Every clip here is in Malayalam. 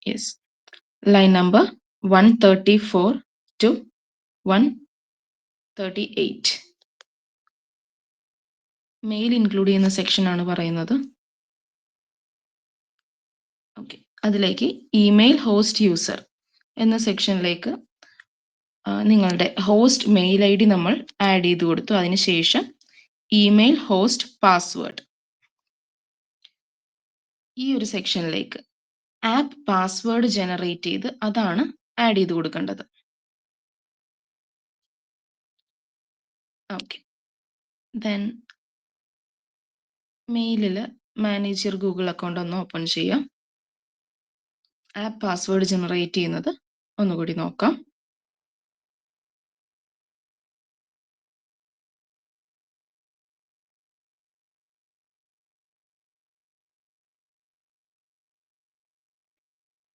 Yes. Line number 134 to 138. Mail include ചെയ്യുന്ന സെക്ഷൻ ആണ് പറയുന്നത്. ഓക്കെ, അതിലേക്ക് ഇമെയിൽ ഹോസ്റ്റ് യൂസർ എന്ന സെക്ഷനിലേക്ക് നിങ്ങളുടെ ഹോസ്റ്റ് മെയിൽ ഐ ഡി നമ്മൾ ആഡ് ചെയ്ത് കൊടുത്തു. അതിനുശേഷം ഇമെയിൽ ഹോസ്റ്റ് പാസ്വേഡ്. ഈ ഒരു സെക്ഷനിലേക്ക് ആപ്പ് പാസ്വേഡ് ജനറേറ്റ് ചെയ്ത് അതാണ് ആഡ് ചെയ്ത് കൊടുക്കേണ്ടത്. ഓക്കെ, ദെൻ മെയിലിൽ മാനേജർ ഗൂഗിൾ അക്കൗണ്ട് ഒന്ന് ഓപ്പൺ ചെയ്യാം. ആപ്പ് പാസ്വേഡ് ജനറേറ്റ് ചെയ്യുന്നത് ഒന്നുകൂടി നോക്കാം.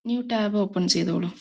ന്യൂ ടാബ് ഓപ്പൺ ചെയ്തോളൂ.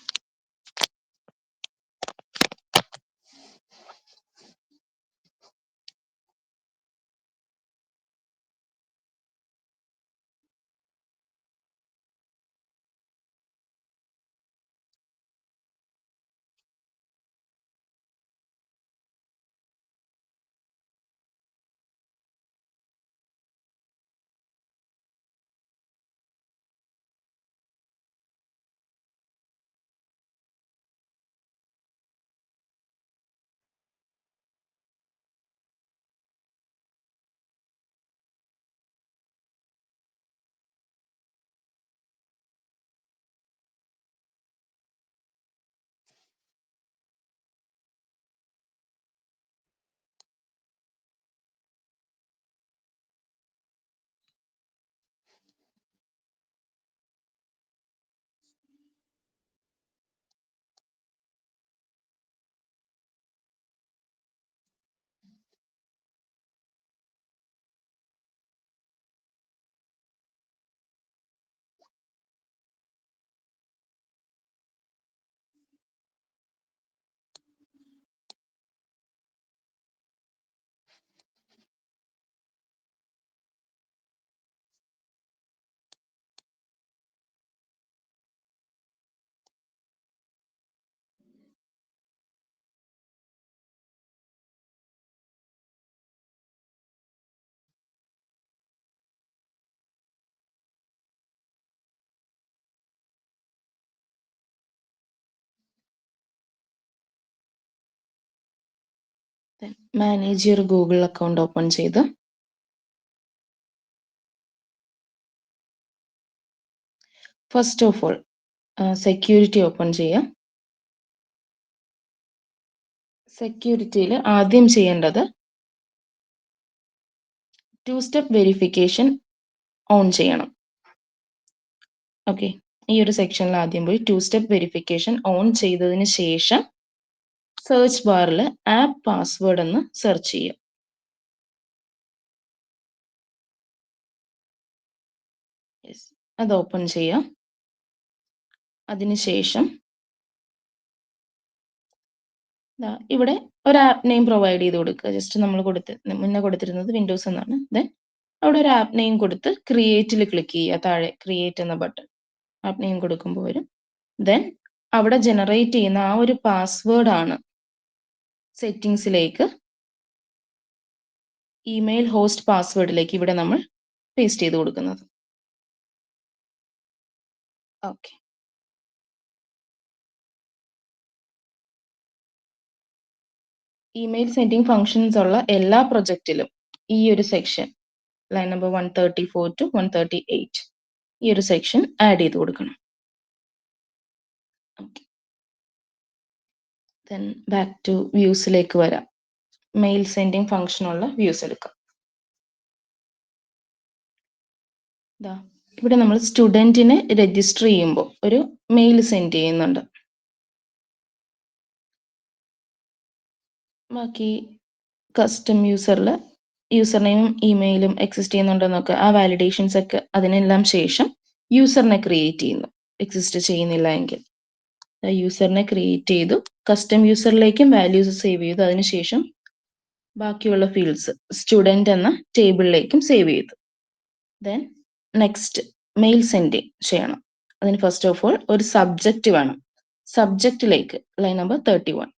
മാനേജർ ഗൂഗിൾ അക്കൗണ്ട് ഓപ്പൺ ചെയ്ത് first of all security open ചെയ്യാം. സെക്യൂരിറ്റിയിൽ ആദ്യം ചെയ്യേണ്ടത് ടു സ്റ്റെപ്പ് വെരിഫിക്കേഷൻ ഓൺ ചെയ്യണം. ഓക്കെ, ഈ ഒരു സെക്ഷനിൽ ആദ്യം പോയി ടു സ്റ്റെപ്പ് വെരിഫിക്കേഷൻ ഓൺ ചെയ്തതിന് ശേഷം സെർച്ച് ബാറിൽ ആപ്പ് പാസ്വേഡ് എന്ന് സെർച്ച് ചെയ്യുക. അത് ഓപ്പൺ ചെയ്യാം. അതിനുശേഷം ഇവിടെ ഒരു ആപ്പ് നെയിം പ്രൊവൈഡ് ചെയ്ത് കൊടുക്കുക. ജസ്റ്റ് നമ്മൾ മുന്നേ കൊടുത്തിരുന്നത് വിൻഡോസ് എന്നാണ്. ദെൻ അവിടെ ഒരു ആപ്പ് നെയിം കൊടുത്ത് ക്രിയേറ്റിൽ ക്ലിക്ക് ചെയ്യുക. താഴെ ക്രിയേറ്റ് എന്ന ബട്ടൺ ആപ്പ് നെയിം കൊടുക്കുമ്പോൾ വരും. ദെൻ അവിടെ ജനറേറ്റ് ചെയ്യുന്ന ആ ഒരു പാസ്വേഡ് ആണ് സെറ്റിംഗ്സിലേക്ക് ഇമെയിൽ ഹോസ്റ്റ് പാസ്വേഡിലേക്ക് ഇവിടെ നമ്മൾ പേസ്റ്റ് ചെയ്ത് കൊടുക്കുന്നത്. ഓക്കെ, ഇമെയിൽ സെൻഡിങ് ഫങ്ഷൻസ് ഉള്ള എല്ലാ പ്രൊജക്റ്റിലും ഈ ഒരു സെക്ഷൻ ലൈൻ നമ്പർ 134 to 138 ഈ ഒരു സെക്ഷൻ ആഡ് ചെയ്ത് കൊടുക്കണം. ഓക്കെ, ദെൻ ബാക്ക് ടു വ്യൂസിലേക്ക് വരാം. മെയിൽ സെൻഡിങ് ഫങ്ഷൻ ഉള്ള വ്യൂസ് എടുക്കാം. ഇവിടെ നമ്മൾ സ്റ്റുഡൻറ്റിനെ രജിസ്റ്റർ ചെയ്യുമ്പോൾ ഒരു മെയിൽ സെൻഡ് ചെയ്യുന്നുണ്ട്. ബാക്കി കസ്റ്റം യൂസറിൽ യൂസർ നെയിമും ഇമെയിലും എക്സിസ്റ്റ് ചെയ്യുന്നുണ്ടെന്നൊക്കെ ആ വാലിഡേഷൻസ് ഒക്കെ അതിനെല്ലാം ശേഷം യൂസറിനെ ക്രിയേറ്റ് ചെയ്യുന്നു. എക്സിസ്റ്റ് ചെയ്യുന്നില്ല എങ്കിൽ യൂസറിനെ ക്രിയേറ്റ് ചെയ്തു, കസ്റ്റം യൂസറിലേക്കും വാല്യൂസ് സേവ് ചെയ്തു. അതിനുശേഷം ബാക്കിയുള്ള ഫീൽഡ്സ് സ്റ്റുഡൻറ് എന്ന ടേബിളിലേക്കും സേവ് ചെയ്തു. ദെൻ നെക്സ്റ്റ് മെയിൽ സെൻഡിങ് ചെയ്യണം. അതിന് ഫസ്റ്റ് ഓഫ് ഓൾ ഒരു സബ്ജക്റ്റ് വേണം. സബ്ജക്റ്റിലേക്ക് line number 31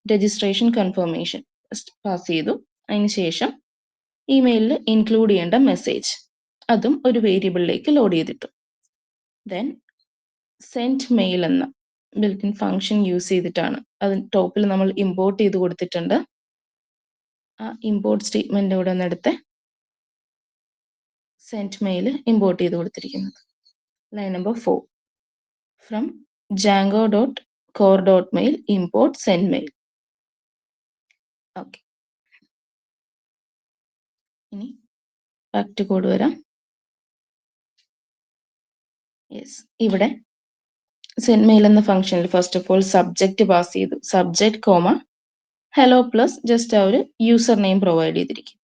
registration confirmation pass ചെയ്തു. അതിനുശേഷം ഇമെയിലിൽ ഇൻക്ലൂഡ് ചെയ്യേണ്ട മെസ്സേജ് അതും ഒരു വേരിയബിളിലേക്ക് ലോഡ് ചെയ്തിട്ടു. ദെൻ സെൻഡ് മെയിൽ എന്ന ബിൽറ്റ് ഇൻ ഫംഗ്ഷൻ യൂസ് ചെയ്തിട്ടാണ് അതിന് ടോപ്പിൽ നമ്മൾ ഇമ്പോർട്ട് ചെയ്ത് കൊടുത്തിട്ടുണ്ട്. ആ ഇമ്പോർട്ട് സ്റ്റേറ്റ്മെന്റ് ഇവിടെ നിന്നെടുത്ത് സെൻഡ് മെയിൽ ഇമ്പോർട്ട് ചെയ്ത് കൊടുത്തിരിക്കുന്നത്. Line number 4 from django.core.mail import send mail. Okay, ഇനി ബാക്ക് ടു കോഡ് വരാം. യെസ്, ഇവിടെ സെൻഡ് മെയിൽ എന്ന ഫംഗ്ഷനിൽ first of all subject pass ചെയ്തു. Subject comma hello plus just ആ ഒരു യൂസർ നെയിം പ്രൊവൈഡ് ചെയ്തിരിക്കും.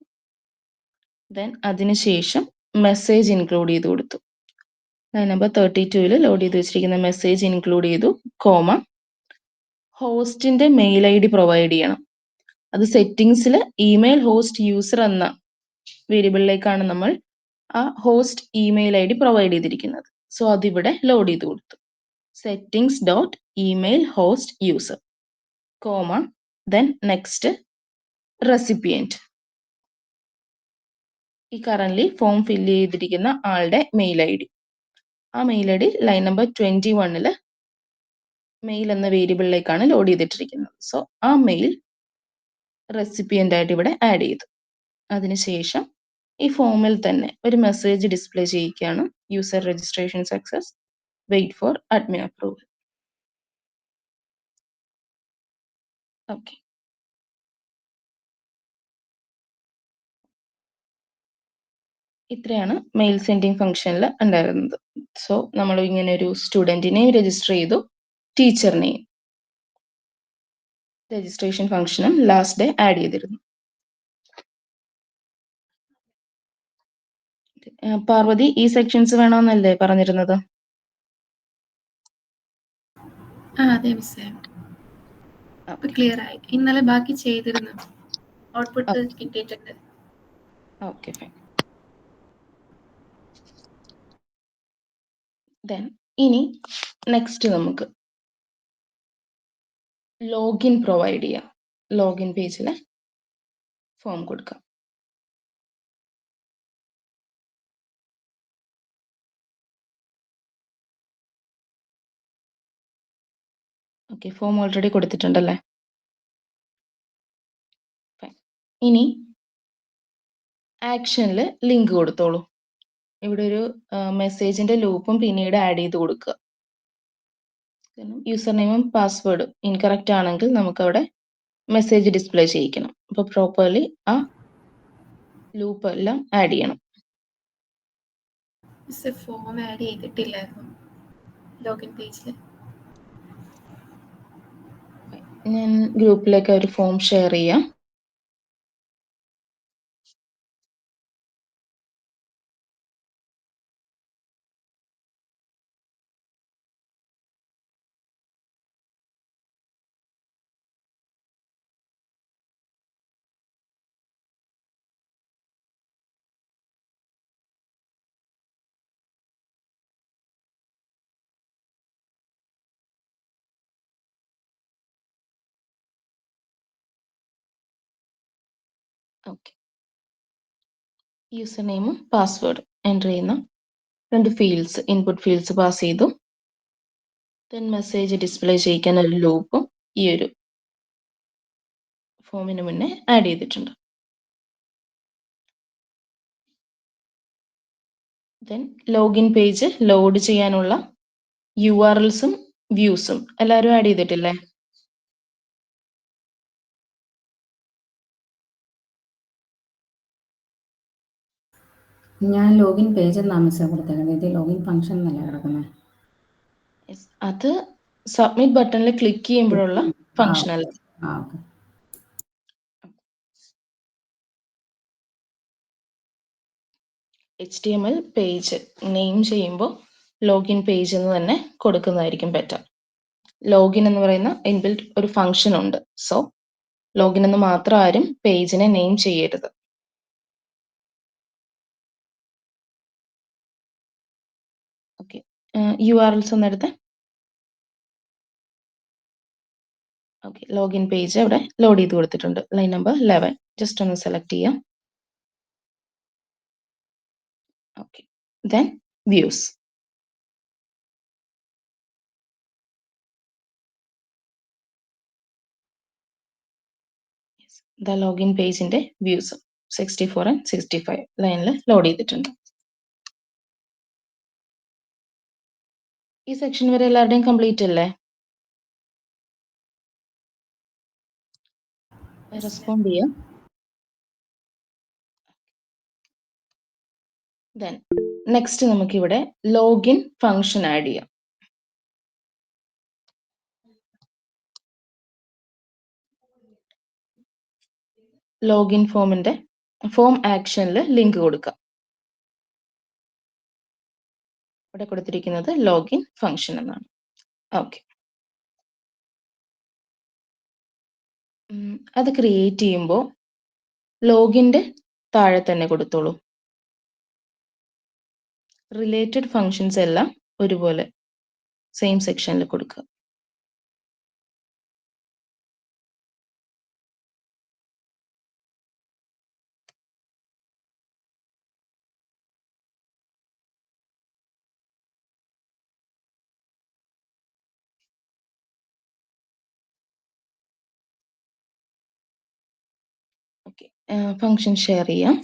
ദെൻ അതിനുശേഷം മെസ്സേജ് ഇൻക്ലൂഡ് ചെയ്ത് കൊടുത്തു. ലൈൻ നമ്പർ 32 ലോഡ് ചെയ്ത് വെച്ചിരിക്കുന്ന മെസ്സേജ് ഇൻക്ലൂഡ് ചെയ്തു, കോമ ഹോസ്റ്റിന്റെ മെയിൽ ഐ ഡി പ്രൊവൈഡ് ചെയ്യണം. അത് സെറ്റിംഗ്സിൽ ഇമെയിൽ ഹോസ്റ്റ് യൂസർ എന്ന വേരിയബിളിലേക്കാണ് നമ്മൾ ആ host email I D provide ചെയ്തിരിക്കുന്നത്. സോ അതിവിടെ ലോഡ് ചെയ്ത് കൊടുത്തു. Settings dot email host user comma then next recipient, ഈ കറന്റ് ഫോം ഫില്ല് ചെയ്തിരിക്കുന്ന ആളുടെ മെയിൽ ഐ ഡി. ആ mail I D line number 21 mail എന്ന വേരിയബിളിലേക്കാണ് ലോഡ് ചെയ്തിട്ടിരിക്കുന്നത്. സോ ആ മെയിൽ റെസിപ്പിയന്റ് ആയിട്ട് ഇവിടെ ആഡ് ചെയ്തു. അതിനുശേഷം ഈ ഫോമിൽ തന്നെ ഒരു മെസ്സേജ് ഡിസ്പ്ലേ ചെയ്യിക്കുകയാണ്, user registration success, wait for admin approval. Okay, ഇത്രയാണ് മെയിൽ സെൻഡിങ് ഫംഗ്ഷനിൽ ഉണ്ടായിരുന്നത്. സോ നമ്മൾ ഇങ്ങനെ ഒരു സ്റ്റുഡൻറ്റിനെയും രജിസ്റ്റർ ചെയ്തു, ടീച്ചറിനെയും രജിസ്ട്രേഷൻ ഫംഗ്ഷനും ലാസ്റ്റ് ഡേ ആഡ് ചെയ്തിരുന്നു. പാർവതി, ഈ സെക്ഷൻസ് വേണമെന്നല്ലേ പറഞ്ഞിരുന്നത്? അതെ മിസ്സേ, ക്ലിയർ ആയി. ഇന്നലെ ബാക്കി ചെയ്തിരുന്നു, ഔട്ട്പുട്ട് കിട്ടിയിട്ടുണ്ട്. Okay, fine. ദെൻ ഇനി നെക്സ്റ്റ് നമുക്ക് ലോഗിൻ പ്രൊവൈഡ് ചെയ്യാം. ലോഗിൻ പേജിൽ ഫോം കൊടുക്കാം. ഓക്കെ, ഫോം ഓൾറെഡി കൊടുത്തിട്ടുണ്ടല്ലേ? ഇനി ആക്ഷനിൽ ലിങ്ക് കൊടുത്തോളൂ. ഇവിടെ ഒരു മെസ്സേജിന്റെ ലൂപ്പും പിന്നീട് ആഡ് ചെയ്ത് കൊടുക്കുക. യൂസർ നെയിമും പാസ്വേഡും ഇൻകറക്റ്റ് ആണെങ്കിൽ നമുക്ക് അവിടെ മെസ്സേജ് ഡിസ്പ്ലേ ചെയ്യിക്കണം. അപ്പോൾ പ്രോപ്പർലി ആ ലൂപ്പ് എല്ലാം ആഡ് ചെയ്യണം. മിസ്സേ, ഫോം ആഡ് ചെയ്തിട്ടില്ലായിരുന്നു ലോഗിൻ പേജിൽ. ഞാൻ ഗ്രൂപ്പിലേക്ക് ഒരു ഫോം ഷെയർ ചെയ്യാം. ഓക്കെ, യൂസർ നെയിമും പാസ്വേഡും എൻ്റർ ചെയ്യുന്ന രണ്ട് ഫീൽഡ്സ്, ഇൻപുട്ട് ഫീൽഡ്സ് പാസ് ചെയ്തു. ദെൻ മെസ്സേജ് ഡിസ്പ്ലേ ചെയ്യിക്കാൻ ഒരു ലൂപ്പും ഈ ഒരു ഫോമിന് മുന്നേ ആഡ് ചെയ്തിട്ടുണ്ട്. ദെൻ ലോഗിൻ പേജ് ലോഡ് ചെയ്യാനുള്ള URLസും വ്യൂസും എല്ലാവരും ആഡ് ചെയ്തിട്ടില്ലേ? ഞാൻ ലോഗിൻ പേജ് എന്നാണ് മിസ്സേ കൊടുത്തേക്കുന്നത്. ഇത് ലോഗിൻ ഫംഗ്ഷൻ എന്നല്ല കിടക്കുന്നത്. അത് സബ്മിറ്റ് ബട്ടണിൽ ക്ലിക്ക് ചെയ്യുമ്പോഴുള്ള ഫംഗ്ഷൻ അല്ല. ഓക്കെ. HTML പേജ് നെയിം ചെയ്യുമ്പോൾ ലോഗിൻ പേജ് എന്ന് തന്നെ കൊടുക്കുന്നതായിരിക്കും ബെറ്റർ. ലോഗിൻ എന്ന് പറയുന്ന ഇൻബിൽറ്റ് ഒരു ഫംഗ്ഷൻ ഉണ്ട്. സോ ലോഗിൻ എന്ന് മാത്രം ആരും പേജിനെ നെയിം ചെയ്യരുത്. ഓക്കെ, URLs ഒന്നെടുത്ത്. ഓക്കെ, ലോഗിൻ പേജ് അവിടെ ലോഡ് ചെയ്ത് കൊടുത്തിട്ടുണ്ട്. ലൈൻ നമ്പർ 11 ജസ്റ്റ് ഒന്ന് സെലക്ട് ചെയ്യാം. Okay, then views. The login പേജിന്റെ വ്യൂസ് 64 and 65 ലൈനിൽ ലോഡ് ചെയ്തിട്ടുണ്ട്. ഈ സെക്ഷൻ വരെ എല്ലാവരുടെയും കംപ്ലീറ്റ് അല്ലേ? റെസ്പോണ്ട് ചെയ്യാം. ദെൻ നെക്സ്റ്റ് നമുക്കിവിടെ ലോഗിൻ ഫംഗ്ഷൻ ആഡ് ചെയ്യാം. ലോഗിൻ ഫോമിന്റെ ഫോം ആക്ഷനിൽ ലിങ്ക് കൊടുക്കാം. ഇവിടെ കൊടുത്തിരിക്കുന്നത് ലോഗിൻ ഫംഗ്ഷൻ എന്നാണ്. ഓക്കെ, അത് ക്രിയേറ്റ് ചെയ്യുമ്പോൾ ലോഗിന്റെ താഴെ തന്നെ കൊടുത്തോളൂ. റിലേറ്റഡ് ഫങ്ഷൻസ് എല്ലാം ഒരുപോലെ സെയിം സെക്ഷനിൽ കൊടുക്കുക. ഓക്കെ, ഫങ്ഷൻ ഷെയർ ചെയ്യാം.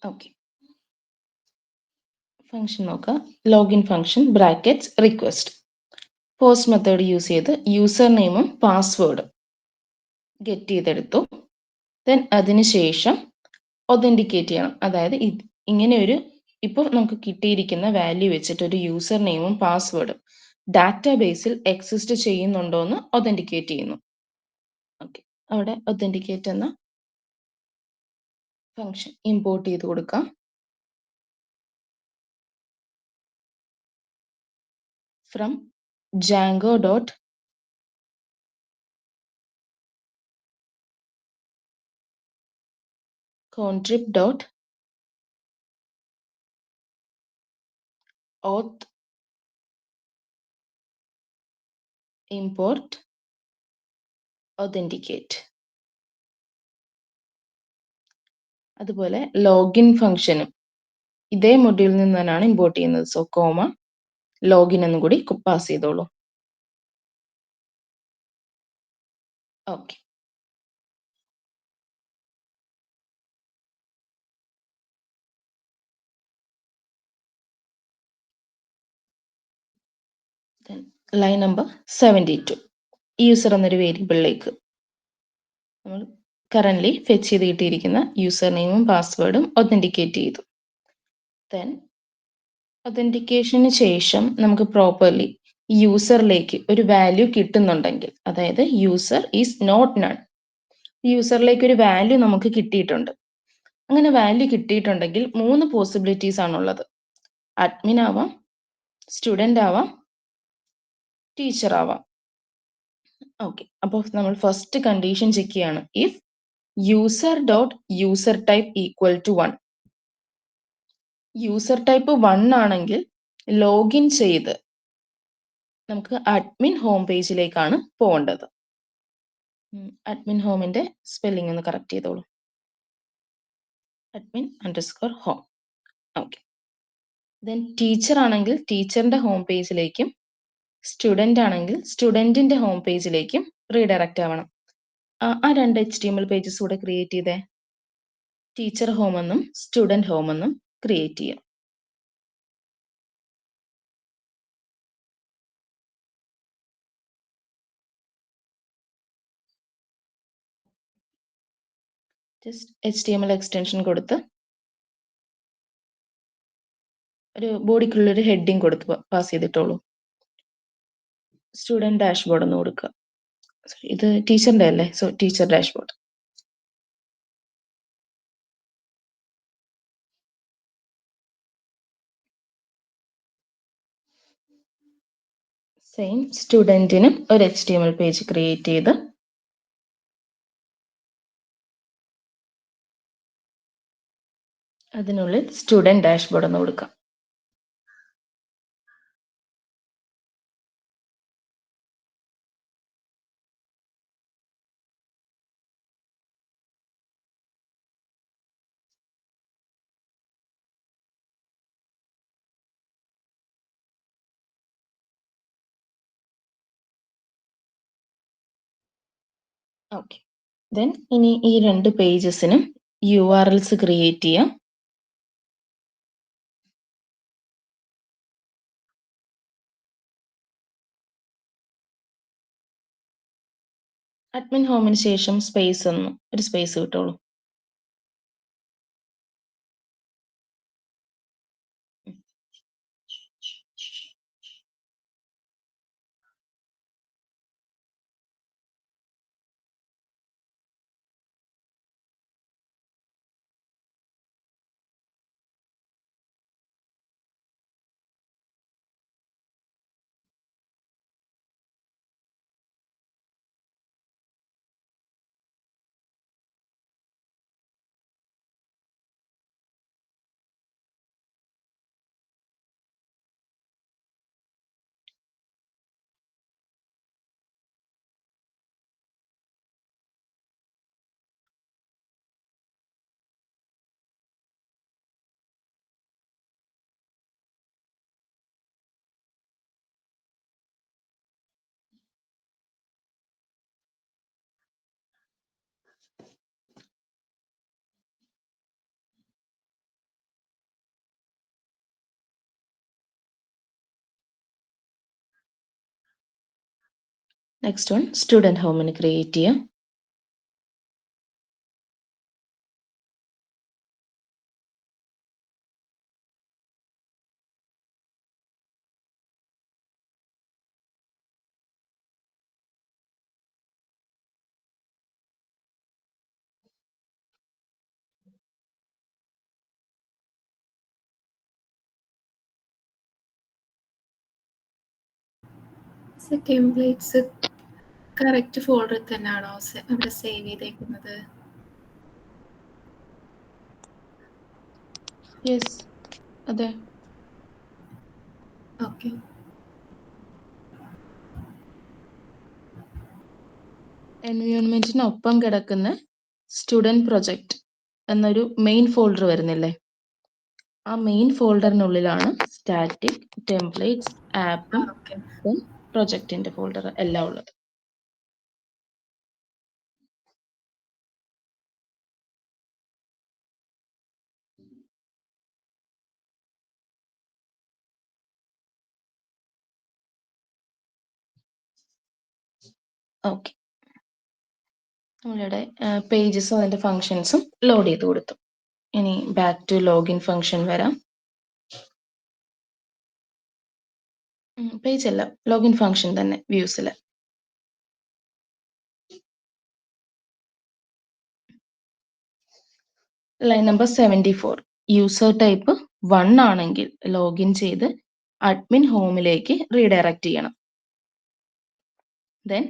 ഓക്കെ, ഫംഗ്ഷൻ നോക്കാം. Login function brackets request post method use ചെയ്ത് യൂസർ നെയിമും പാസ്വേഡും ഗെറ്റ് ചെയ്തെടുത്തു. ദെൻ അതിനുശേഷം ഒതന്റിക്കേറ്റ് ചെയ്യണം. അതായത് ഇങ്ങനെ ഒരു ഇപ്പോൾ നമുക്ക് കിട്ടിയിരിക്കുന്ന വാല്യൂ വെച്ചിട്ട് ഒരു യൂസർ നെയിമും പാസ്വേഡും ഡാറ്റാബേസിൽ എക്സിസ്റ്റ് ചെയ്യുന്നുണ്ടോ എന്ന് ഒതന്റിക്കേറ്റ് ചെയ്യുന്നു. ഓക്കെ, അവിടെ ഒതന്റിക്കേറ്റ് എന്ന ഫംഗ്ഷൻ ഇമ്പോർട്ട് ചെയ്ത് കൊടുക്കാം. From Django dot contrib dot auth import authenticate. അതുപോലെ ലോഗിൻ ഫംഗ്ഷനും ഇതേ മൊഡ്യൂളിൽ നിന്ന് തന്നെയാണ് ഇമ്പോർട്ട് ചെയ്യുന്നത്. സോ കോമ ലോഗിൻ എന്നും കൂടി പാസ് ചെയ്തോളൂ. ഓക്കെ, ലൈൻ നമ്പർ 72 യൂസർ എന്നൊരു വേരിയബിളിലേക്ക് നമ്മൾ കറന്റ്ലി ഫെച്ച് ചെയ്ത് കിട്ടിയിരിക്കുന്ന യൂസർ നെയിമും പാസ്വേഡും ഒതന്റിക്കേറ്റ് ചെയ്തു. ദെൻ ഒതന്റിക്കേഷന് ശേഷം നമുക്ക് പ്രോപ്പർലി യൂസറിലേക്ക് ഒരു വാല്യൂ കിട്ടുന്നുണ്ടെങ്കിൽ, അതായത് യൂസർ ഈസ് നോട്ട് നൺ, യൂസറിലേക്ക് ഒരു വാല്യൂ നമുക്ക് കിട്ടിയിട്ടുണ്ട്. അങ്ങനെ വാല്യൂ കിട്ടിയിട്ടുണ്ടെങ്കിൽ 3 പോസിബിലിറ്റീസ് ആണുള്ളത്. അഡ്മിൻ ആവാം, സ്റ്റുഡൻ്റ് ആവാം, ടീച്ചർ ആവാം. ഓക്കെ, അപ്പോൾ നമ്മൾ ഫസ്റ്റ് കണ്ടീഷൻ ചെക്ക് ചെയ്യാണ്. If user dot user type equal to 1, user type 1 ആണെങ്കിൽ ലോഗിൻ ചെയ്ത് നമുക്ക് അഡ്മിൻ ഹോം പേജിലേക്കാണ് പോകേണ്ടത്. അഡ്മിൻ ഹോമിന്റെ സ്പെല്ലിംഗ് ഒന്ന് കറക്റ്റ് ചെയ്തോളൂ. admin underscore home. Okay, then teacher ആണെങ്കിൽ ടീച്ചറിന്റെ ഹോം പേജിലേക്കും സ്റ്റുഡൻ്റ് ആണെങ്കിൽ സ്റ്റുഡൻറ്റിന്റെ ഹോം പേജിലേക്കും റീഡയറക്റ്റ് ആവണം. ആ 2 HTML പേജസ് കൂടെ ക്രിയേറ്റ് ചെയ്തേ. ടീച്ചർ ഹോം എന്നും സ്റ്റുഡൻറ് ഹോം എന്നും ക്രിയേറ്റ് ചെയ്യാം. ജസ്റ്റ് HTML എക്സ്റ്റൻഷൻ കൊടുത്ത് ഒരു ബോഡിക്കുള്ളൊരു ഹെഡിങ് കൊടുത്ത് പാസ് ചെയ്തിട്ടോളൂ. സ്റ്റുഡൻറ് ഡാഷ്ബോർഡ് എന്ന് കൊടുക്കുക. ഇത് ടീച്ചറിന്റെ അല്ലേ, സോ ടീച്ചർ ഡാഷ്ബോർഡ്. സെയിം സ്റ്റുഡൻറ്റിനും ഒരു HTML പേജ് ക്രിയേറ്റ് ചെയ്ത് അതിനുള്ളിൽ സ്റ്റുഡൻറ് ഡാഷ്ബോർഡ് എന്ന് കൊടുക്കാം. ഓക്കെ, ദെൻ ഇനി ഈ രണ്ട് പേജസിനും URLs ക്രിയേറ്റ് ചെയ്യാം. അഡ്മിൻ ഹോമിന് ശേഷം ഒരു സ്പേസ് കിട്ടുള്ളൂ. നെക്സ്റ്റ് വൺ സ്റ്റുഡൻറ് ഹോമിന് ക്രിയേറ്റ് ചെയ്യാം. ടെംപ്ലേറ്റ്സ് കറക്റ്റ് ഫോൾഡറിൽ തന്നെയാണോ അവിടെ സേവ് ചെയ്തേക്കുന്നത്? യെസ്, അതെ. ഓക്കെ. എൻവയോൺമെന്റിനൊപ്പം കിടക്കുന്ന സ്റ്റുഡൻറ് പ്രൊജക്റ്റ് എന്നൊരു മെയിൻ ഫോൾഡർ വരുന്നില്ലേ, ആ മെയിൻ ഫോൾഡറിനുള്ളിലാണ് സ്റ്റാറ്റിക്, ടെംപ്ലേറ്റ്സ്, ആപ്പും ഓക്കെ. പ്രൊജക്റ്റിന്റെ ഫോൾഡർ എല്ലാം ഉള്ളത്. ഓക്കെ, നമ്മളിവിടെ പേജസും അതിന്റെ ഫങ്ഷൻസും ലോഡ് ചെയ്ത് കൊടുത്തു. ഇനി ബാക്ക് ടു ലോഗിൻ ഫങ്ഷൻ വരാം. പേജ് അല്ല, ലോഗിൻ ഫങ്ഷൻ തന്നെ വ്യൂസില്. ലൈൻ നമ്പർ 74, യൂസർ ടൈപ്പ് 1 ആണെങ്കിൽ ലോഗിൻ ചെയ്ത് അഡ്മിൻ ഹോമിലേക്ക് റീഡയറക്റ്റ് ചെയ്യണം. ദെൻ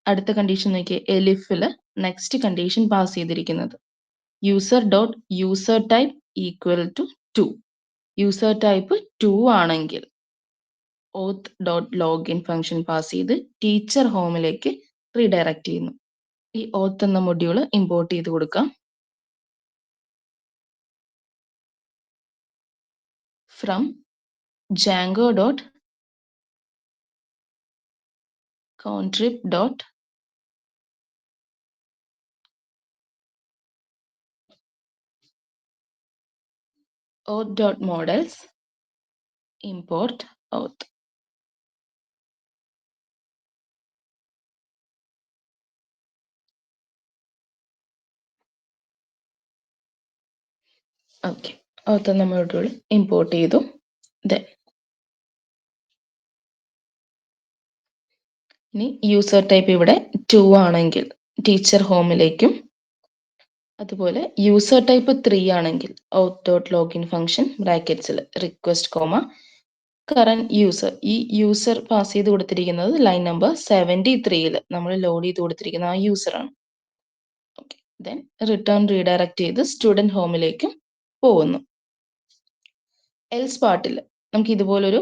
അടുത്ത കണ്ടീഷൻ നോക്കിയേ, എലിഫില് നെക്സ്റ്റ് കണ്ടീഷൻ പാസ് ചെയ്തിരിക്കുന്നത് user type equal to 2. User type 2 ആണെങ്കിൽ auth.login ഫംഗ്ഷൻ പാസ് ചെയ്ത് ടീച്ചർ ഹോമിലേക്ക് റീഡയറക്റ്റ് ചെയ്യുന്നു. ഈ auth എന്ന മൊഡ്യൂള് ഇമ്പോർട്ട് ചെയ്ത് കൊടുക്കാം. From django.contrib. auth.models import auth. Okay, auth എന്ന മൊഡ്യൂൾ ഇമ്പോർട്ട് ചെയ്തു. Then ഇനി യൂസർ ടൈപ്പ് ഇവിടെ 2 ആണെങ്കിൽ ടീച്ചർ ഹോമിലേക്കും, അതുപോലെ യൂസർ ടൈപ്പ് 3 ആണെങ്കിൽ auth.login ഫംഗ്ഷൻ ബ്രാക്കറ്റ്സിൽ റിക്വസ്റ്റ് കറന്റ് യൂസർ, ഈ യൂസർ പാസ് ചെയ്ത് കൊടുത്തിരിക്കുന്നത് ലൈൻ നമ്പർ 73 നമ്മൾ ലോഡ് ചെയ്ത് കൊടുത്തിരിക്കുന്ന ആ യൂസർ ആണ്. ഓക്കെ, ദെൻ റിട്ടേൺ റീഡയറക്റ്റ് ചെയ്ത് സ്റ്റുഡന്റ് ഹോമിലേക്കും പോകുന്നു. എൽസ് പാർട്ടിൽ നമുക്ക് ഇതുപോലൊരു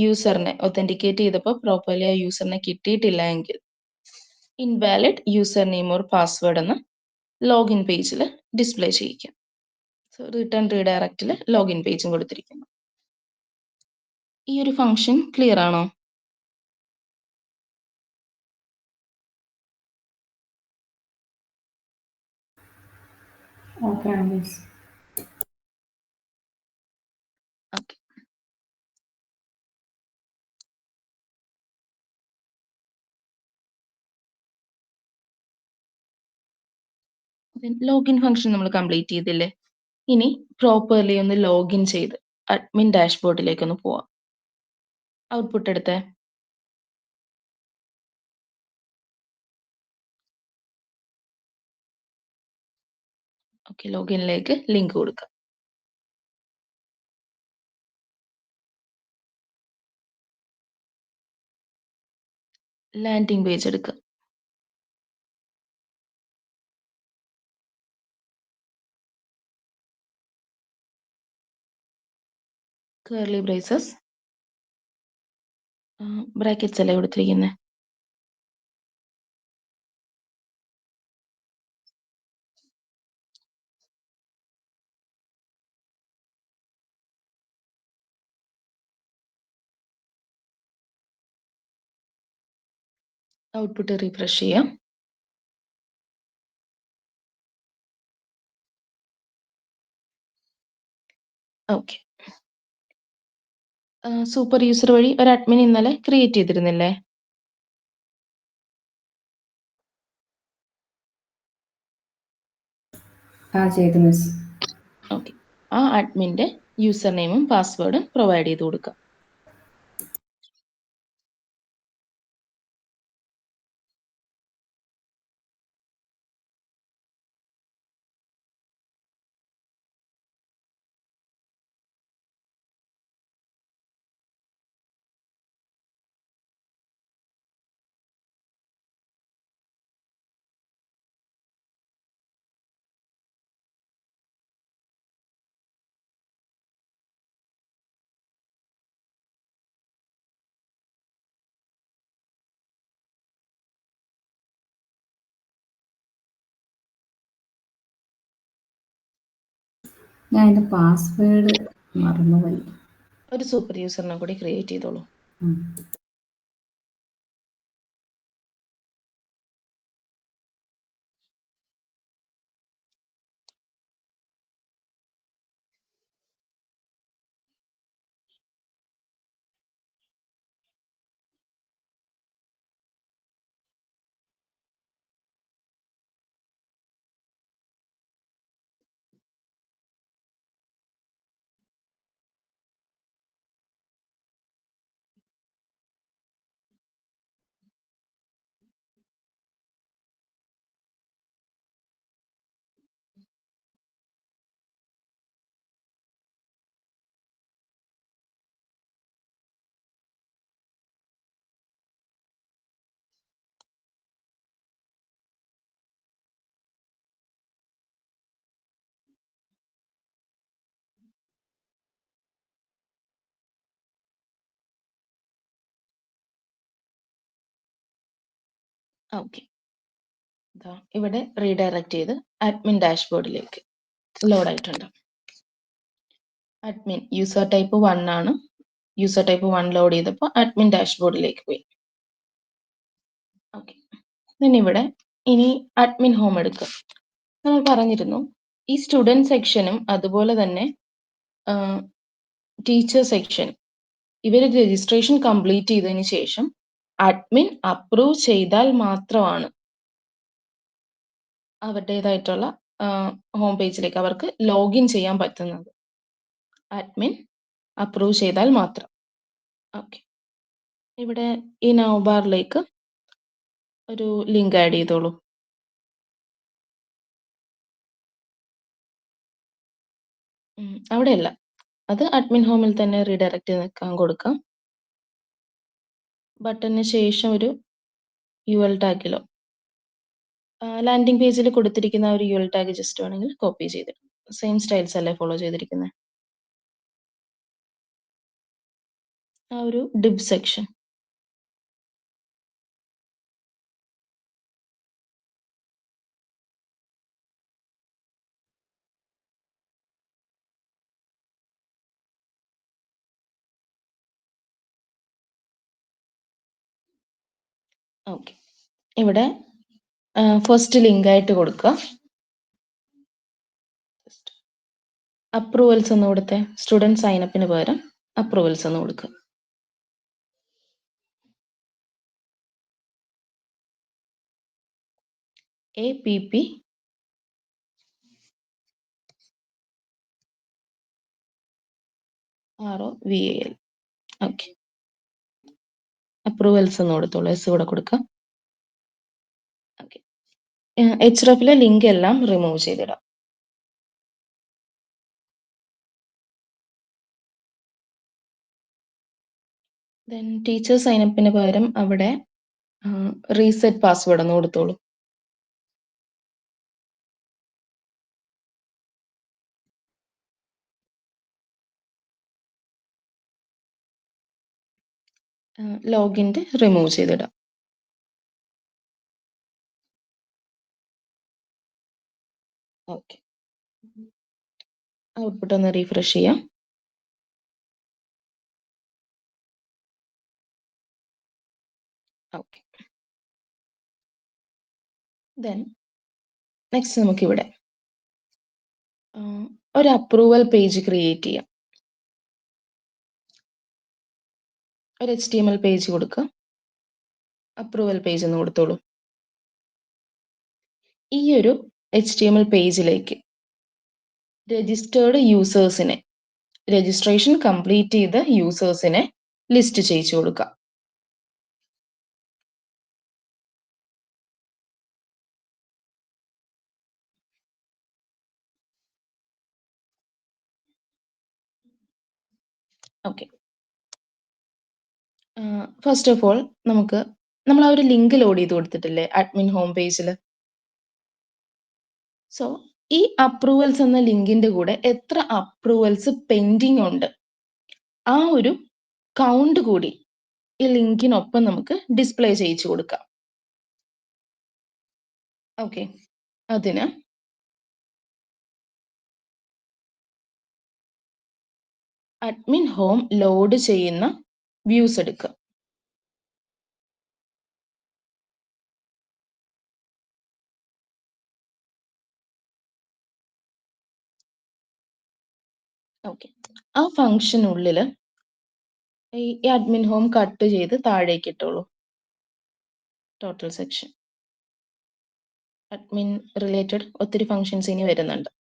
യൂസറിനെ ഒത്തന്റിക്കേറ്റ് ചെയ്തപ്പോൾ പ്രോപ്പർലി ആ യൂസറിനെ കിട്ടിയിട്ടില്ല എങ്കിൽ invalid user name or password എന്ന് ലോഗിൻ പേജിൽ ഡിസ്പ്ലേ ചെയ്യിക്കാം. സോ റിട്ടേൺ റീഡയറക്റ്റിൽ ലോഗിൻ പേജും കൊടുത്തിരിക്കുന്നു. ഈ ഒരു ഫംഗ്ഷൻ ക്ലിയർ ആണോ? ഓക്കെ ആണ് മിസ്. ഓക്കെ, ലോഗിൻ ഫംഗ്ഷൻ നമ്മൾ കംപ്ലീറ്റ് ചെയ്തില്ലേ? ഇനി പ്രോപ്പർലി ഒന്ന് ലോഗിൻ ചെയ്ത് അഡ്മിൻ ഡാഷ്ബോർഡിലേക്ക് ഒന്ന് പോവാം. ഔട്ട്പുട്ട് എടുത്തേ. ഓക്കെ, ലോഗിനിലേക്ക് ലിങ്ക് കൊടുക്കാം. ലാൻഡിംഗ് പേജ് എടുക്കുക. കേർലി ബ്രേസസ് ബ്രാക്കറ്റ്സ് അല്ലേ കൊടുത്തിരിക്കുന്നത്? ഔട്ട്പുട്ട് റീഫ്രഷ് ചെയ്യാം. ഓക്കെ, സൂപ്പർ യൂസർ വഴി ഒരു അഡ്മിൻ ഇന്നലെ ക്രിയേറ്റ് ചെയ്തിരുന്നില്ലേ? ചെയ്തു മിസ്. ഓക്കെ, ആ അഡ്മിൻ്റെ യൂസർ നെയിമും പാസ്വേഡും പ്രൊവൈഡ് ചെയ്ത് കൊടുക്കുക. ഞാൻ എൻ്റെ പാസ്വേഡ് മറന്നുപോയി. ഒരു സൂപ്പർ യൂസറിനെ കൂടി ക്രിയേറ്റ് ചെയ്തോളൂ. ഓക്കെ, ഇവിടെ റീഡയറക്റ്റ് ചെയ്ത് അഡ്മിൻ ഡാഷ്ബോർഡിലേക്ക് ലോഡ് ആയിട്ടുണ്ട്. അഡ്മിൻ യൂസർ ടൈപ്പ് 1 ആണ്. യൂസർ ടൈപ്പ് 1 ലോഡ് ചെയ്തപ്പോൾ അഡ്മിൻ ഡാഷ്ബോർഡിലേക്ക് പോയി. ഓക്കെ, ഇവിടെ ഇനി അഡ്മിൻ ഹോം എടുക്കുക. നമ്മൾ പറഞ്ഞിരുന്നു ഈ സ്റ്റുഡൻറ് സെക്ഷനും അതുപോലെ തന്നെ ടീച്ചർ സെക്ഷൻ ഇവർ രജിസ്ട്രേഷൻ കംപ്ലീറ്റ് ചെയ്തതിന് ശേഷം അഡ്മിൻ അപ്രൂവ് ചെയ്താൽ മാത്രമാണ് അവരുടേതായിട്ടുള്ള ഹോം പേജിലേക്ക് അവർക്ക് ലോഗിൻ ചെയ്യാൻ പറ്റുന്നത്. അഡ്മിൻ അപ്രൂവ് ചെയ്താൽ മാത്രം. ഓക്കെ, ഇവിടെ ഈ നൗ ബാറിലേക്ക് ഒരു ലിങ്ക് ആഡ് ചെയ്തോളൂ. അവിടെയല്ല, അത് അഡ്മിൻ ഹോമിൽ തന്നെ റീഡയറക്റ്റ് നിൽക്കാൻ കൊടുക്കാം. ബട്ടണിന് ശേഷം ഒരു UL ടാഗിലോ ലാൻഡിംഗ് പേജിൽ കൊടുത്തിരിക്കുന്ന ഒരു UL ടാഗ് ജസ്റ്റ് വേണമെങ്കിൽ കോപ്പി ചെയ്തിടും. സെയിം സ്റ്റൈൽസ് അല്ലേ ഫോളോ ചെയ്തിരിക്കുന്നത്. ആ ഒരു ഡിബ് സെക്ഷൻ ഓക്കെ. ഇവിടെ ഫസ്റ്റ് ലിങ്ക് ആയിട്ട് കൊടുക്കുക. അപ്രൂവൽസ് എന്ന് കൊടുത്തേ. സ്റ്റുഡൻറ് സൈനപ്പിന് പകരം അപ്രൂവൽസ് എന്ന് കൊടുക്കുക. APP ROVAL. ഓക്കെ. അപ്രൂവൽസ് എന്ന് കൊടുത്തോളൂ. എസ് കൂടെ കൊടുക്കുക. ഓക്കെ. HREFിലെ ലിങ്ക് എല്ലാം റിമൂവ് ചെയ്തിടാം. ദെൻ ടീച്ചർ സൈനപ്പിന് പകരം അവിടെ റീസെറ്റ് പാസ്വേഡ് ഒന്ന് കൊടുത്തോളൂ. ലോഗിൻ്റെ റിമൂവ് ചെയ്തിടാം. ഓക്കെ. ഔട്ട്പുട്ട് ഒന്ന് റീഫ്രഷ് ചെയ്യാം. ഓക്കെ. ദെൻ നെക്സ്റ്റ് നമുക്കിവിടെ ഒരു അപ്രൂവൽ പേജ് ക്രിയേറ്റ് ചെയ്യാം. ഒരു HTML പേജ് കൊടുക്കുക. അപ്രൂവൽ പേജ് എന്ന് കൊടുത്തോളൂ. ഈ ഒരു HTML പേജിലേക്ക് രജിസ്റ്റേർഡ് യൂസേഴ്സിനെ, രജിസ്ട്രേഷൻ കംപ്ലീറ്റ് ചെയ്ത യൂസേഴ്സിനെ ലിസ്റ്റ് ചെയ്യിച്ചു കൊടുക്കുക. ഓക്കെ. ഫസ്റ്റ് ഓഫ് ഓൾ നമ്മൾ ആ ഒരു ലിങ്ക് ലോഡ് ചെയ്ത് കൊടുത്തിട്ടില്ലേ അഡ്മിൻ ഹോം പേജിൽ. സോ ഈ അപ്രൂവൽസ് എന്ന ലിങ്കിന്റെ കൂടെ എത്ര അപ്രൂവൽസ് പെൻഡിങ് ഉണ്ട് ആ ഒരു കൗണ്ട് കൂടി ഈ ലിങ്കിനൊപ്പം നമുക്ക് ഡിസ്പ്ലേ ചെയ്യിച്ചു കൊടുക്കാം. ഓക്കെ. അതിന് അഡ്മിൻ ഹോം ലോഡ് ചെയ്യുന്ന വ്യൂസ് എടുക്കുക. ഓക്കെ. ആ ഫംഗ്ഷനുള്ളിൽ ഈ അഡ്മിൻ ഹോം കട്ട് ചെയ്ത് താഴേക്ക് ഇട്ടോളൂ. ടോട്ടൽ സെക്ഷൻ അഡ്മിൻ റിലേറ്റഡ് ഒത്തിരി ഫങ്ഷൻസ് ഇനി വരുന്നുണ്ട്.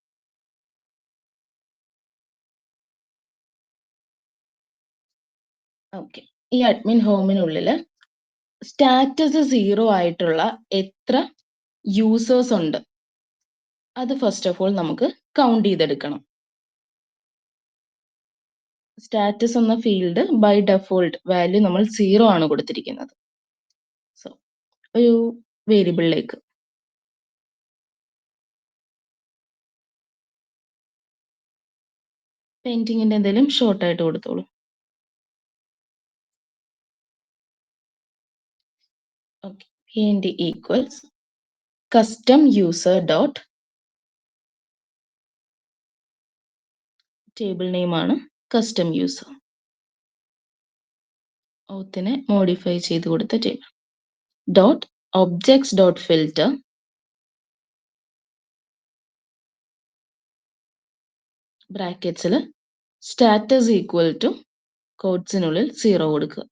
ഓക്കെ. ഈ അഡ്മിൻ ഹോമിനുള്ളിൽ സ്റ്റാറ്റസ് 0 ആയിട്ടുള്ള എത്ര യൂസേഴ്സ് ഉണ്ട് അത് ഫസ്റ്റ് ഓഫ് ഓൾ നമുക്ക് കൗണ്ട് ചെയ്തെടുക്കണം. സ്റ്റാറ്റസ് എന്ന ഫീൽഡ് ബൈ ഡെഫോൾട്ട് വാല്യൂ നമ്മൾ 0 ആണ് കൊടുത്തിരിക്കുന്നത്. സോ ഒരു വേരിയബിളിലേക്ക് പെയിന്റിങ്ങിന്റെ എന്തെങ്കിലും ഷോർട്ട് ആയിട്ട് കൊടുത്തോളൂ. Okay. PND equals custom user dot table name ആണ് കസ്റ്റം യൂസർ. ഓത്തിനെ മോഡിഫൈ ചെയ്ത് കൊടുത്ത table dot objects dot filter ബ്രാക്കറ്റ്സിൽ സ്റ്റാറ്റസ് ഈക്വൽ ടു കോഡ്സിനുള്ളിൽ 0 കൊടുക്കുക.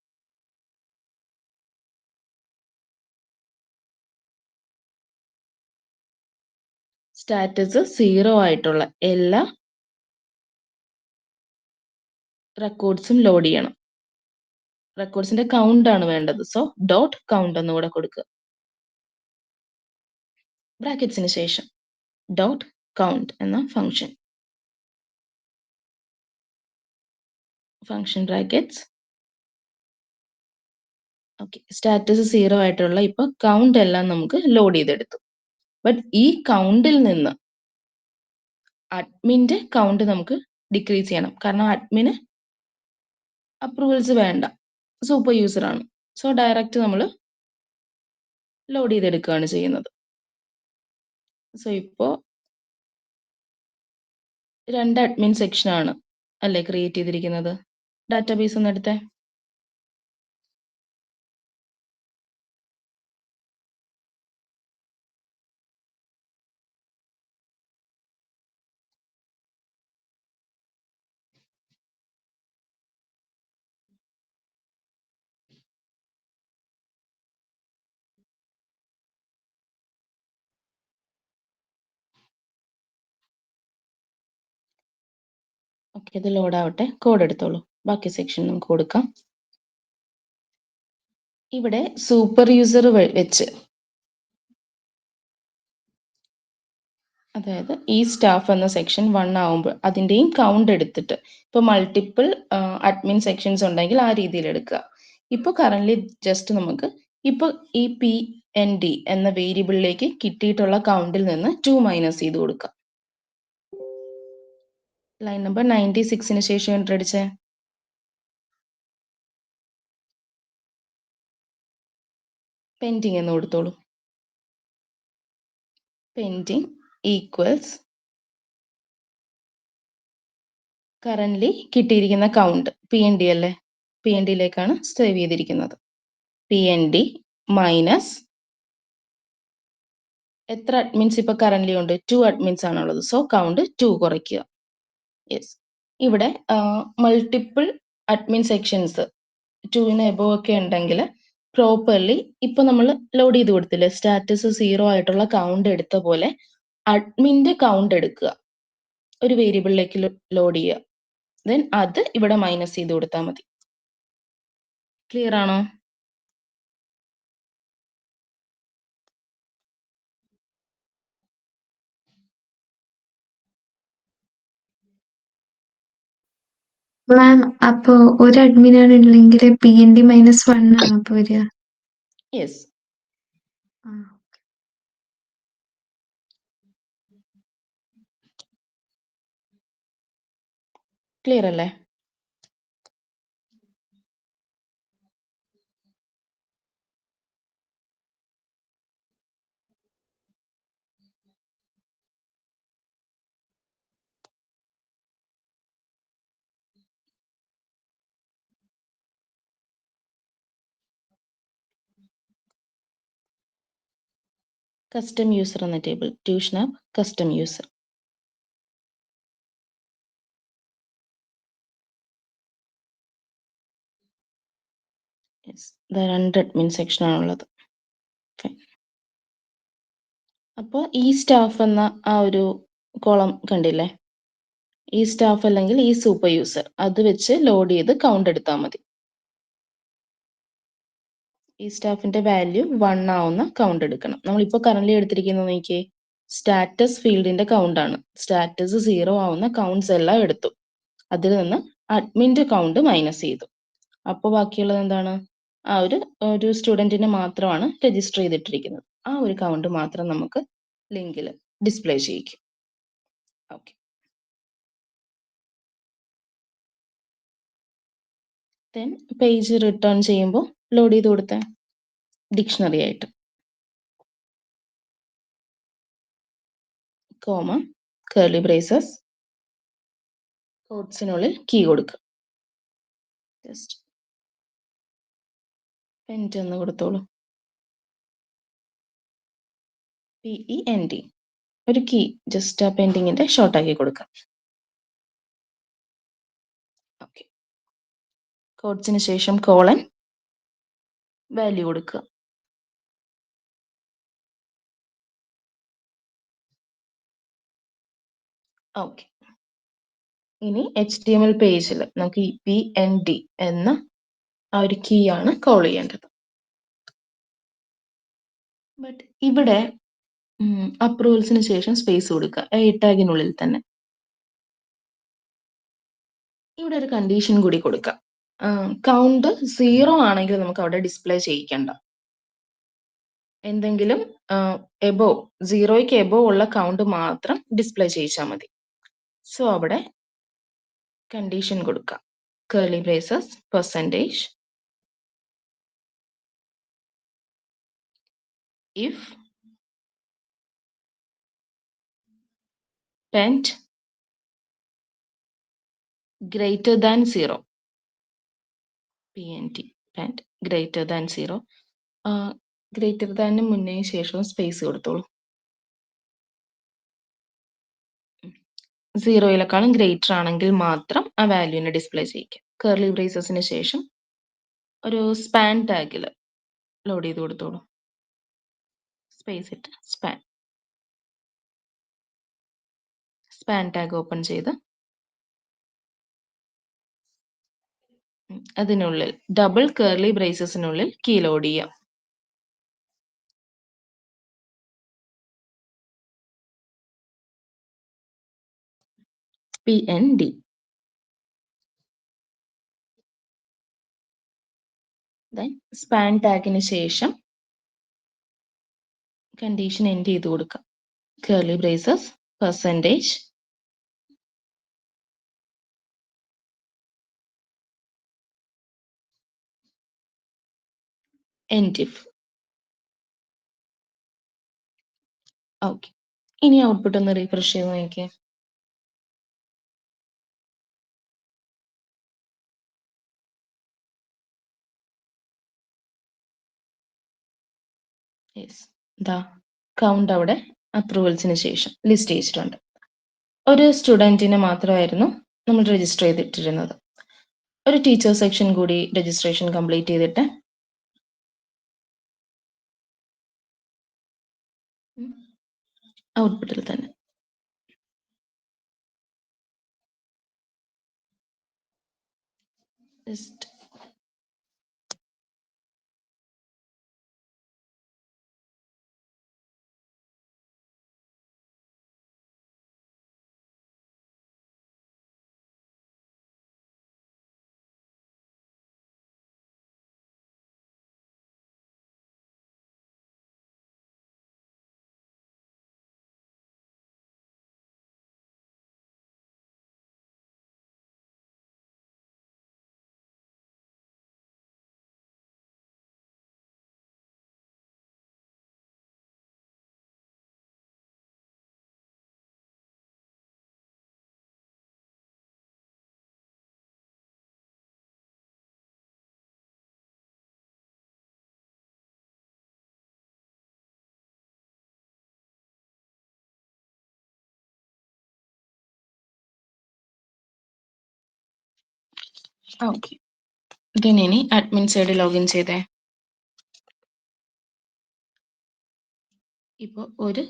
സ്റ്റാറ്റസ് 0 ആയിട്ടുള്ള എല്ലാ റെക്കോർഡ്സും ലോഡ് ചെയ്യണം. റെക്കോർഡ്സിന്റെ കൗണ്ട് ആണ് വേണ്ടത്. സോ ഡോട്ട് കൗണ്ട് എന്നുകൂടെ കൊടുക്കുക. ബ്രാക്കറ്റ്സിന് ശേഷം ഡോട്ട് കൗണ്ട് എന്ന function. Function brackets. Okay, status 0 ആയിട്ടുള്ള ഇപ്പൊ കൗണ്ട് എല്ലാം നമുക്ക് ലോഡ് ചെയ്തെടുത്തു. ബട്ട് ഈ കൗണ്ടിൽ നിന്ന് അഡ്മിന്റെ കൗണ്ട് നമുക്ക് ഡിക്രീസ് ചെയ്യണം. കാരണം അഡ്മിന് അപ്രൂവൽസ് വേണ്ട, സൂപ്പർ യൂസർ ആണ്. സോ ഡയറക്റ്റ് നമ്മൾ ലോഡ് ചെയ്തെടുക്കുകയാണ് ചെയ്യുന്നത്. സോ ഇപ്പോൾ 2 അഡ്മിൻ സെക്ഷൻ ആണ് അല്ലേ ക്രിയേറ്റ് ചെയ്തിരിക്കുന്നത്. ഡാറ്റാബേസ് ഒന്ന് എടുത്തേ. ഓക്കെ, ഇത് ലോഡ് ആവട്ടെ. കോഡ് എടുത്തോളൂ. ബാക്കി സെക്ഷൻ നമുക്ക് കൊടുക്കാം. ഇവിടെ സൂപ്പർ യൂസർ വെച്ച്, അതായത് ഈ സ്റ്റാഫ് എന്ന സെക്ഷൻ 1 ആവുമ്പോൾ അതിൻ്റെയും കൗണ്ട് എടുത്തിട്ട്, ഇപ്പൊ മൾട്ടിപ്പിൾ അഡ്മിൻ സെക്ഷൻസ് ഉണ്ടെങ്കിൽ ആ രീതിയിൽ എടുക്കുക. ഇപ്പൊ കറന്റ് ജസ്റ്റ് നമുക്ക് ഇപ്പൊ ഈ PND എന്ന വേരിയബിളിലേക്ക് കിട്ടിയിട്ടുള്ള കൗണ്ടിൽ നിന്ന് 2 മൈനസ് ചെയ്ത് കൊടുക്കാം. ലൈൻ നമ്പർ 96 ശേഷം എൻ്റർ അടിച്ചേ. പെൻഡിങ് എന്ന് കൊടുത്തോളൂ. പെൻഡിങ് ഈക്വൽസ് കറന്റ് കിട്ടിയിരിക്കുന്ന കൗണ്ട് PND അല്ലേ, PNDയിലേക്കാണ് സേവ് ചെയ്തിരിക്കുന്നത്. PND മൈനസ് എത്ര അഡ്മിൻസ് ഇപ്പൊ കറന്റ് ഉണ്ട്? 2 അഡ്മിൻസ് ആണുള്ളത്. സോ കൗണ്ട് 2 കുറയ്ക്കുക. യെസ്, ഇവിടെ മൾട്ടിപ്പിൾ അഡ്മിൻ സെക്ഷൻസ് 2ന് എബോവ് ഒക്കെ ഉണ്ടെങ്കിൽ പ്രോപ്പർലി ഇപ്പൊ നമ്മൾ ലോഡ് ചെയ്ത് കൊടുത്തില്ലേ, സ്റ്റാറ്റസ് 0 ആയിട്ടുള്ള കൗണ്ട് എടുത്ത പോലെ അഡ്മിന്റെ കൗണ്ട് എടുക്കുക, ഒരു വേരിയബിളിലേക്ക് ലോഡ് ചെയ്യുക. ദെൻ അത് ഇവിടെ മൈനസ് ചെയ്ത് കൊടുത്താൽ മതി. ക്ലിയർ ആണോ? മാം, അപ്പോ ഒരു അഡ്മിൻ ആണ് ഉള്ളെങ്കിൽ PND -1 ആണ് അപ്പൊ വരിക. യെസ്. ക്ലിയർ അല്ലേ? കസ്റ്റം യൂസർ എന്ന table, tuition app custom user. Yes, 2 admin section ആണുള്ളത്. അപ്പോൾ ഈ സ്റ്റാഫ് എന്ന ആ ഒരു കോളം കണ്ടില്ലേ, ഈ സ്റ്റാഫ് അല്ലെങ്കിൽ ഈ സൂപ്പർ യൂസർ അത് വെച്ച് ലോഡ് ചെയ്ത് കൗണ്ട് എടുത്താൽ മതി. ഈ സ്റ്റാഫിന്റെ വാല്യൂ 1 ആവുന്ന കൗണ്ട് എടുക്കണം. നമ്മളിപ്പോൾ കറന്റ് എടുത്തിരിക്കുന്നത് നോക്കിയേ, സ്റ്റാറ്റസ് ഫീൽഡിന്റെ കൗണ്ട് ആണ്. സ്റ്റാറ്റസ് 0 ആവുന്ന കൗണ്ട്സ് എല്ലാം എടുത്തു, അതിൽ നിന്ന് അഡ്മിന്റെ കൗണ്ട് മൈനസ് ചെയ്തു. അപ്പോൾ ബാക്കിയുള്ളത് എന്താണ്? ആ ഒരു സ്റ്റുഡന്റിനെ മാത്രമാണ് രജിസ്റ്റർ ചെയ്തിട്ടിരിക്കുന്നത്. ആ ഒരു കൗണ്ട് മാത്രം നമുക്ക് ലിങ്കിൽ ഡിസ്പ്ലേ ചെയ്യിക്കും. ഓക്കെ, ദെൻ പേജ് റിട്ടേൺ ചെയ്യുമ്പോൾ ലോഡ് ചെയ്ത് കൊടുത്തേ ഡിക്ഷണറി ആയിട്ട്, കോമ, കേർലി ബ്രേസസ്, കോട്സിനുള്ളിൽ കീ കൊടുക്കുക. ജസ്റ്റ് പെൻറ്റ് എന്ന് കൊടുത്തോളൂ. PEND, ഒരു കീ ജസ്റ്റ് ആ പെൻഡിങ്ങിന്റെ ഷോർട്ട് ആക്കി കൊടുക്കാം. ഓക്കെ, കോട്സിന് ശേഷം കോളൻ, വാല്യൂ കൊടുക്കുക. ഓക്കെ, ഇനി HTML പേജിൽ നമുക്ക് ഈ PND എന്ന ആ ഒരു കീ ആണ് കോൾ ചെയ്യേണ്ടത്. ബട്ട് ഇവിടെ അപ്രൂവൽസിന് ശേഷം സ്പേസ് കൊടുക്കുക, A ടാഗിനുള്ളിൽ തന്നെ. ഇവിടെ ഒരു കണ്ടീഷൻ കൂടി കൊടുക്കാം. കൗണ്ട് 0 ആണെങ്കിൽ നമുക്ക് അവിടെ ഡിസ്പ്ലേ ചെയ്യിക്കണ്ട. എന്തെങ്കിലും എബോവ് 0യ്ക്ക് എബോവ് ഉള്ള കൗണ്ട് മാത്രം ഡിസ്പ്ലേ ചെയ്യിച്ചാൽ മതി. സോ അവിടെ കണ്ടീഷൻ കൊടുക്കാം. curly braces percentage if pent greater than 0, pnt pent greater than 0, greater than മുന്നേ ശേഷവും സ്പേസ് കൊടുത്തോളൂ. 0യിലേക്കാളും ഗ്രേറ്റർ ആണെങ്കിൽ മാത്രം ആ വാല്യൂവിനെ ഡിസ്പ്ലേ ചെയ്യിക്കാം. കർലി ബ്രേസസിന് ശേഷം ഒരു സ്പാൻ ടാഗിൽ ലോഡ് ചെയ്ത് കൊടുത്തോളൂ. സ്പേസ് ഇട്ട് സ്പാൻ ടാഗ് ഓപ്പൺ ചെയ്ത് അതിനുള്ളിൽ ഡബിൾ കർലി ബ്രേസസിനുള്ളിൽ കീ ലോഡ് ചെയ്യാം. PND. Then സ്പാൻ ടാഗിന് ശേഷം കണ്ടീഷൻ എൻഡ് ചെയ്ത് കൊടുക്കാം. Curly braces percentage end if. Okay, ഇനി ഔട്ട്പുട്ട് ഒന്ന് റീഫ്രഷ് ചെയ്ത് നോക്കിയേ. ദാ കൗണ്ട് അവിടെ അപ്രൂവൽസിന് ശേഷം ലിസ്റ്റ് ചെയ്തിട്ടുണ്ട്. ഒരു സ്റ്റുഡൻറ്റിനെ മാത്രമായിരുന്നു നമ്മൾ രജിസ്റ്റർ ചെയ്തിട്ടിരുന്നത്. ഒരു ടീച്ചർ സെക്ഷൻ കൂടി രജിസ്ട്രേഷൻ കംപ്ലീറ്റ് ചെയ്തിട്ട് ഔട്ട്പുട്ടിൽ തന്നെ ജസ്റ്റ് ഓക്കെ. ഇനി അഡ്മിൻ സൈഡ് ലോഗിൻ ചെയ്തേ. ഇപ്പോൾ ഒരു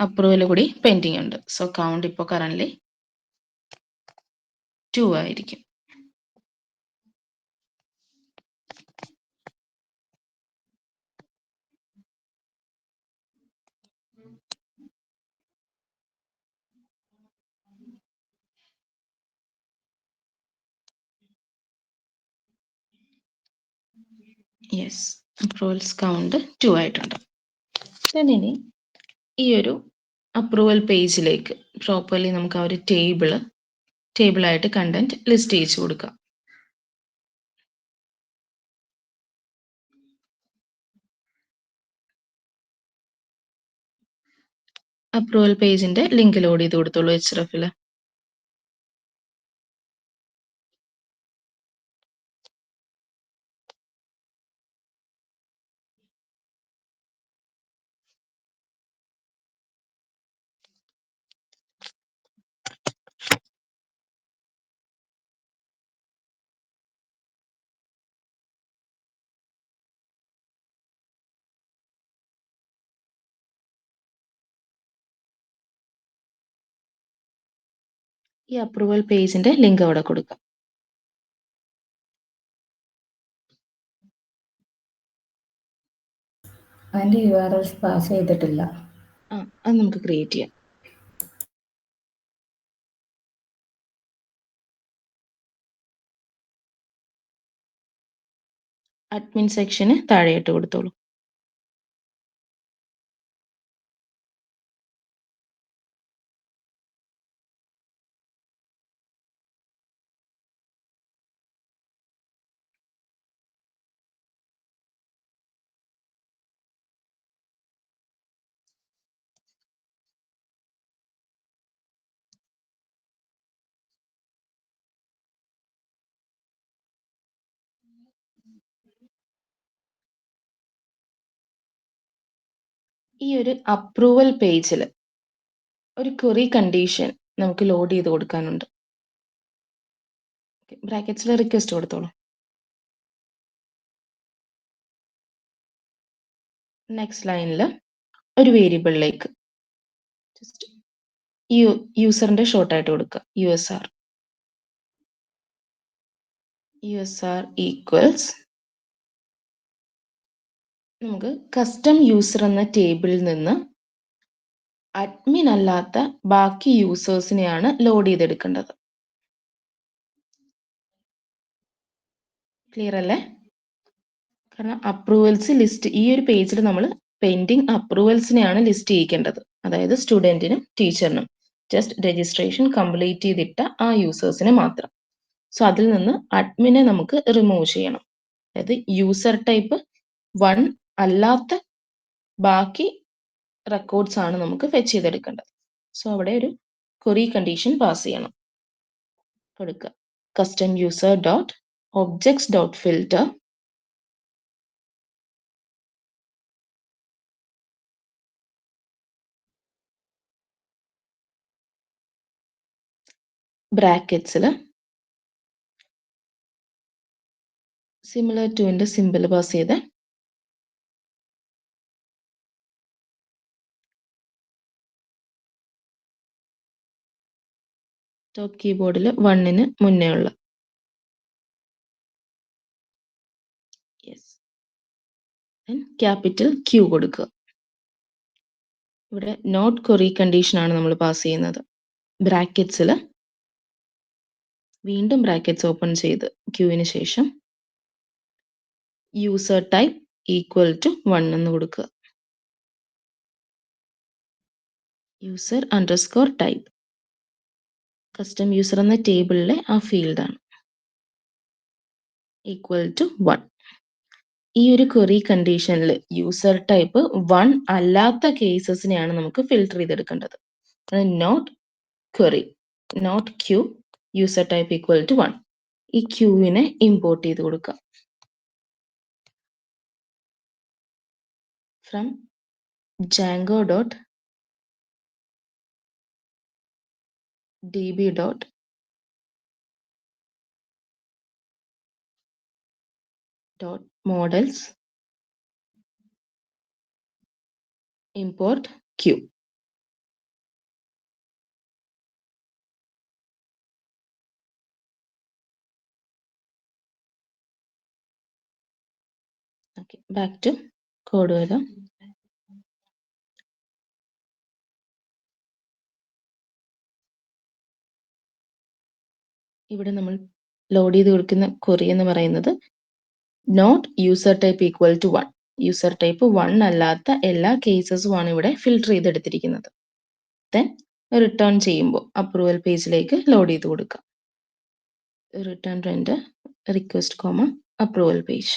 അപ്രൂവൽ കൂടി പെൻഡിങ് ഉണ്ട്. സോ കൗണ്ട് ഇപ്പോൾ കറന്റ് 2 ആയിരിക്കും. യെസ്, അപ്രൂവൽസ് കൗണ്ട് 2 ആയിട്ടുണ്ട്. ഇനി ഈ ഒരു അപ്രൂവൽ പേജിലേക്ക് പ്രോപ്പർലി നമുക്ക് ആ ഒരു ടേബിളായിട്ട് കണ്ടന്റ് ലിസ്റ്റ് ചെയ്യിച്ചു കൊടുക്കാം. അപ്രൂവൽ പേജിന്റെ ലിങ്ക് ലോഡ് ചെയ്ത് കൊടുത്തോളൂ HRFൽ. ഈ അപ്രൂവൽ പേജിന്റെ ലിങ്ക് അവിടെ കൊടുക്കാം. അതിൻ്റെ URLs പാസ് ചെയ്തിട്ടില്ല. അത് നമുക്ക് ക്രിയേറ്റ് ചെയ്യാം. അഡ്മിൻ സെക്ഷന് താഴെയിട്ട് കൊടുത്തോളൂ. ഈ ഒരു അപ്രൂവൽ പേജിൽ ഒരു ക്വറി കണ്ടീഷൻ നമുക്ക് ലോഡ് ചെയ്ത് കൊടുക്കാനുണ്ട്. ബ്രാക്കറ്റ്സിൽ റിക്വസ്റ്റ് കൊടുത്തോളൂ. നെക്സ്റ്റ് ലൈനിൽ ഒരു വേരിയബിളിലേക്ക് ജസ്റ്റ് യൂസറിന്റെ ഷോർട്ടായിട്ട് കൊടുക്കുക. USR ഈക്വൽസ് നമുക്ക് കസ്റ്റം യൂസർ എന്ന ടേബിളിൽ നിന്ന് അഡ്മിൻ അല്ലാത്ത ബാക്കി യൂസേഴ്സിനെയാണ് ലോഡ് ചെയ്തെടുക്കേണ്ടത്. ക്ലിയർ അല്ലേ? കാരണം അപ്രൂവൽസ് ലിസ്റ്റ് ഈ ഒരു പേജിൽ നമ്മൾ പെൻഡിങ് അപ്രൂവൽസിനെയാണ് ലിസ്റ്റ് ചെയ്യിക്കേണ്ടത്. അതായത് സ്റ്റുഡൻറ്റിനും ടീച്ചറിനും ജസ്റ്റ് രജിസ്ട്രേഷൻ കംപ്ലീറ്റ് ചെയ്തിട്ട ആ യൂസേഴ്സിനെ മാത്രം. സോ അതിൽ നിന്ന് അഡ്മിനെ നമുക്ക് റിമൂവ് ചെയ്യണം. അതായത് യൂസർ ടൈപ്പ് 1 അല്ലാത്ത ബാക്കി റെക്കോർഡ്സ് ആണ് നമുക്ക് ഫെച്ച് ചെയ്തെടുക്കേണ്ടത്. സോ അവിടെ ഒരു ക്വറി കണ്ടീഷൻ പാസ് ചെയ്യണം. കൊടുക്കുക custom user dot objects dot filter ബ്രാക്കറ്റ്സിൽ സിമിലർ ടുവിന്റെ സിമ്പിൾ പാസ് ചെയ്ത് ടോപ്പ് കീബോർഡിൽ 1ന് മുന്നേ ഉള്ള ക്യാപിറ്റൽ Q കൊടുക്കുക. ഇവിടെ നോട്ട് ക്വറി കണ്ടീഷൻ ആണ് നമ്മൾ പാസ് ചെയ്യുന്നത്. ബ്രാക്കറ്റ്സിൽ വീണ്ടും ബ്രാക്കറ്റ്സ് ഓപ്പൺ ചെയ്ത് ക്യൂവിന് ശേഷം യൂസർ ടൈപ്പ് ഈക്വൽ ടു 1 എന്ന് കൊടുക്കുക. User underscore type custom user എന്ന ടേബിളിലെ ആ ഫീൽഡാണ്. Equal to 1. ഈ ഒരു ക്വറി കണ്ടീഷനിൽ യൂസർ ടൈപ്പ് 1 അല്ലാത്ത കേസസിനെയാണ് നമുക്ക് ഫിൽട്ടർ ചെയ്തെടുക്കേണ്ടത്. Not query not Q user type equal to 1. ഈ ക്യൂവിനെ ഇമ്പോർട്ട് ചെയ്ത് കൊടുക്കുക. From Django dot db dot models import Q. Okay, back to code വരാം. ഇവിടെ നമ്മൾ ലോഡ് ചെയ്ത് കൊടുക്കുന്ന ക്വറി എന്ന് പറയുന്നത് not user type equal to 1. User type 1 അല്ലാത്ത എല്ലാ കേസസും ആണ് ഇവിടെ ഫിൽട്ടർ ചെയ്തെടുത്തിരിക്കുന്നത്. ദെൻ റിട്ടേൺ ചെയ്യുമ്പോൾ അപ്രൂവൽ പേജിലേക്ക് ലോഡ് ചെയ്ത് കൊടുക്കാം. Return render request comma approval page.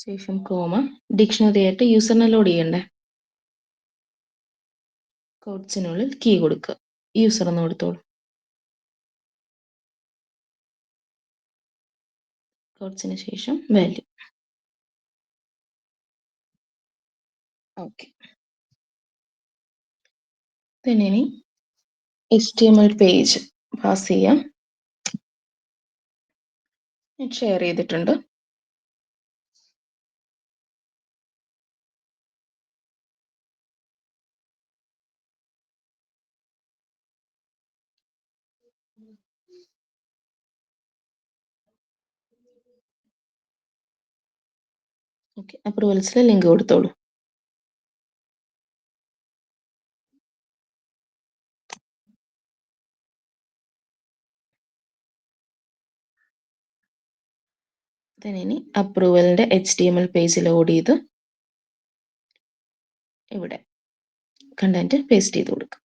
ശേഷം കോമ ഡിക്ഷണറി ആയിട്ട് യൂസറിനെ ലോഡ് ചെയ്യണ്ടേ. കോഡ്സിനുള്ളിൽ കീ കൊടുക്കുക. യൂസർ എന്ന് കൊടുത്തോളൂ. കോഡ്സിന് ശേഷം വാല്യൂ. ഓക്കെ. പിന്നെ ഇനി HTML പേജ് പാസ് ചെയ്യാം. ഷെയർ ചെയ്തിട്ടുണ്ട്. ഓക്കെ, അപ്രൂവൽസിൽ ലിങ്ക് കൊടുത്തോളൂ. ഇനി അപ്രൂവലിന്റെ HTML പേജ് ലോഡ് ചെയ്ത് ഇവിടെ കണ്ടന്റ് പേസ്റ്റ് ചെയ്ത് കൊടുക്കും.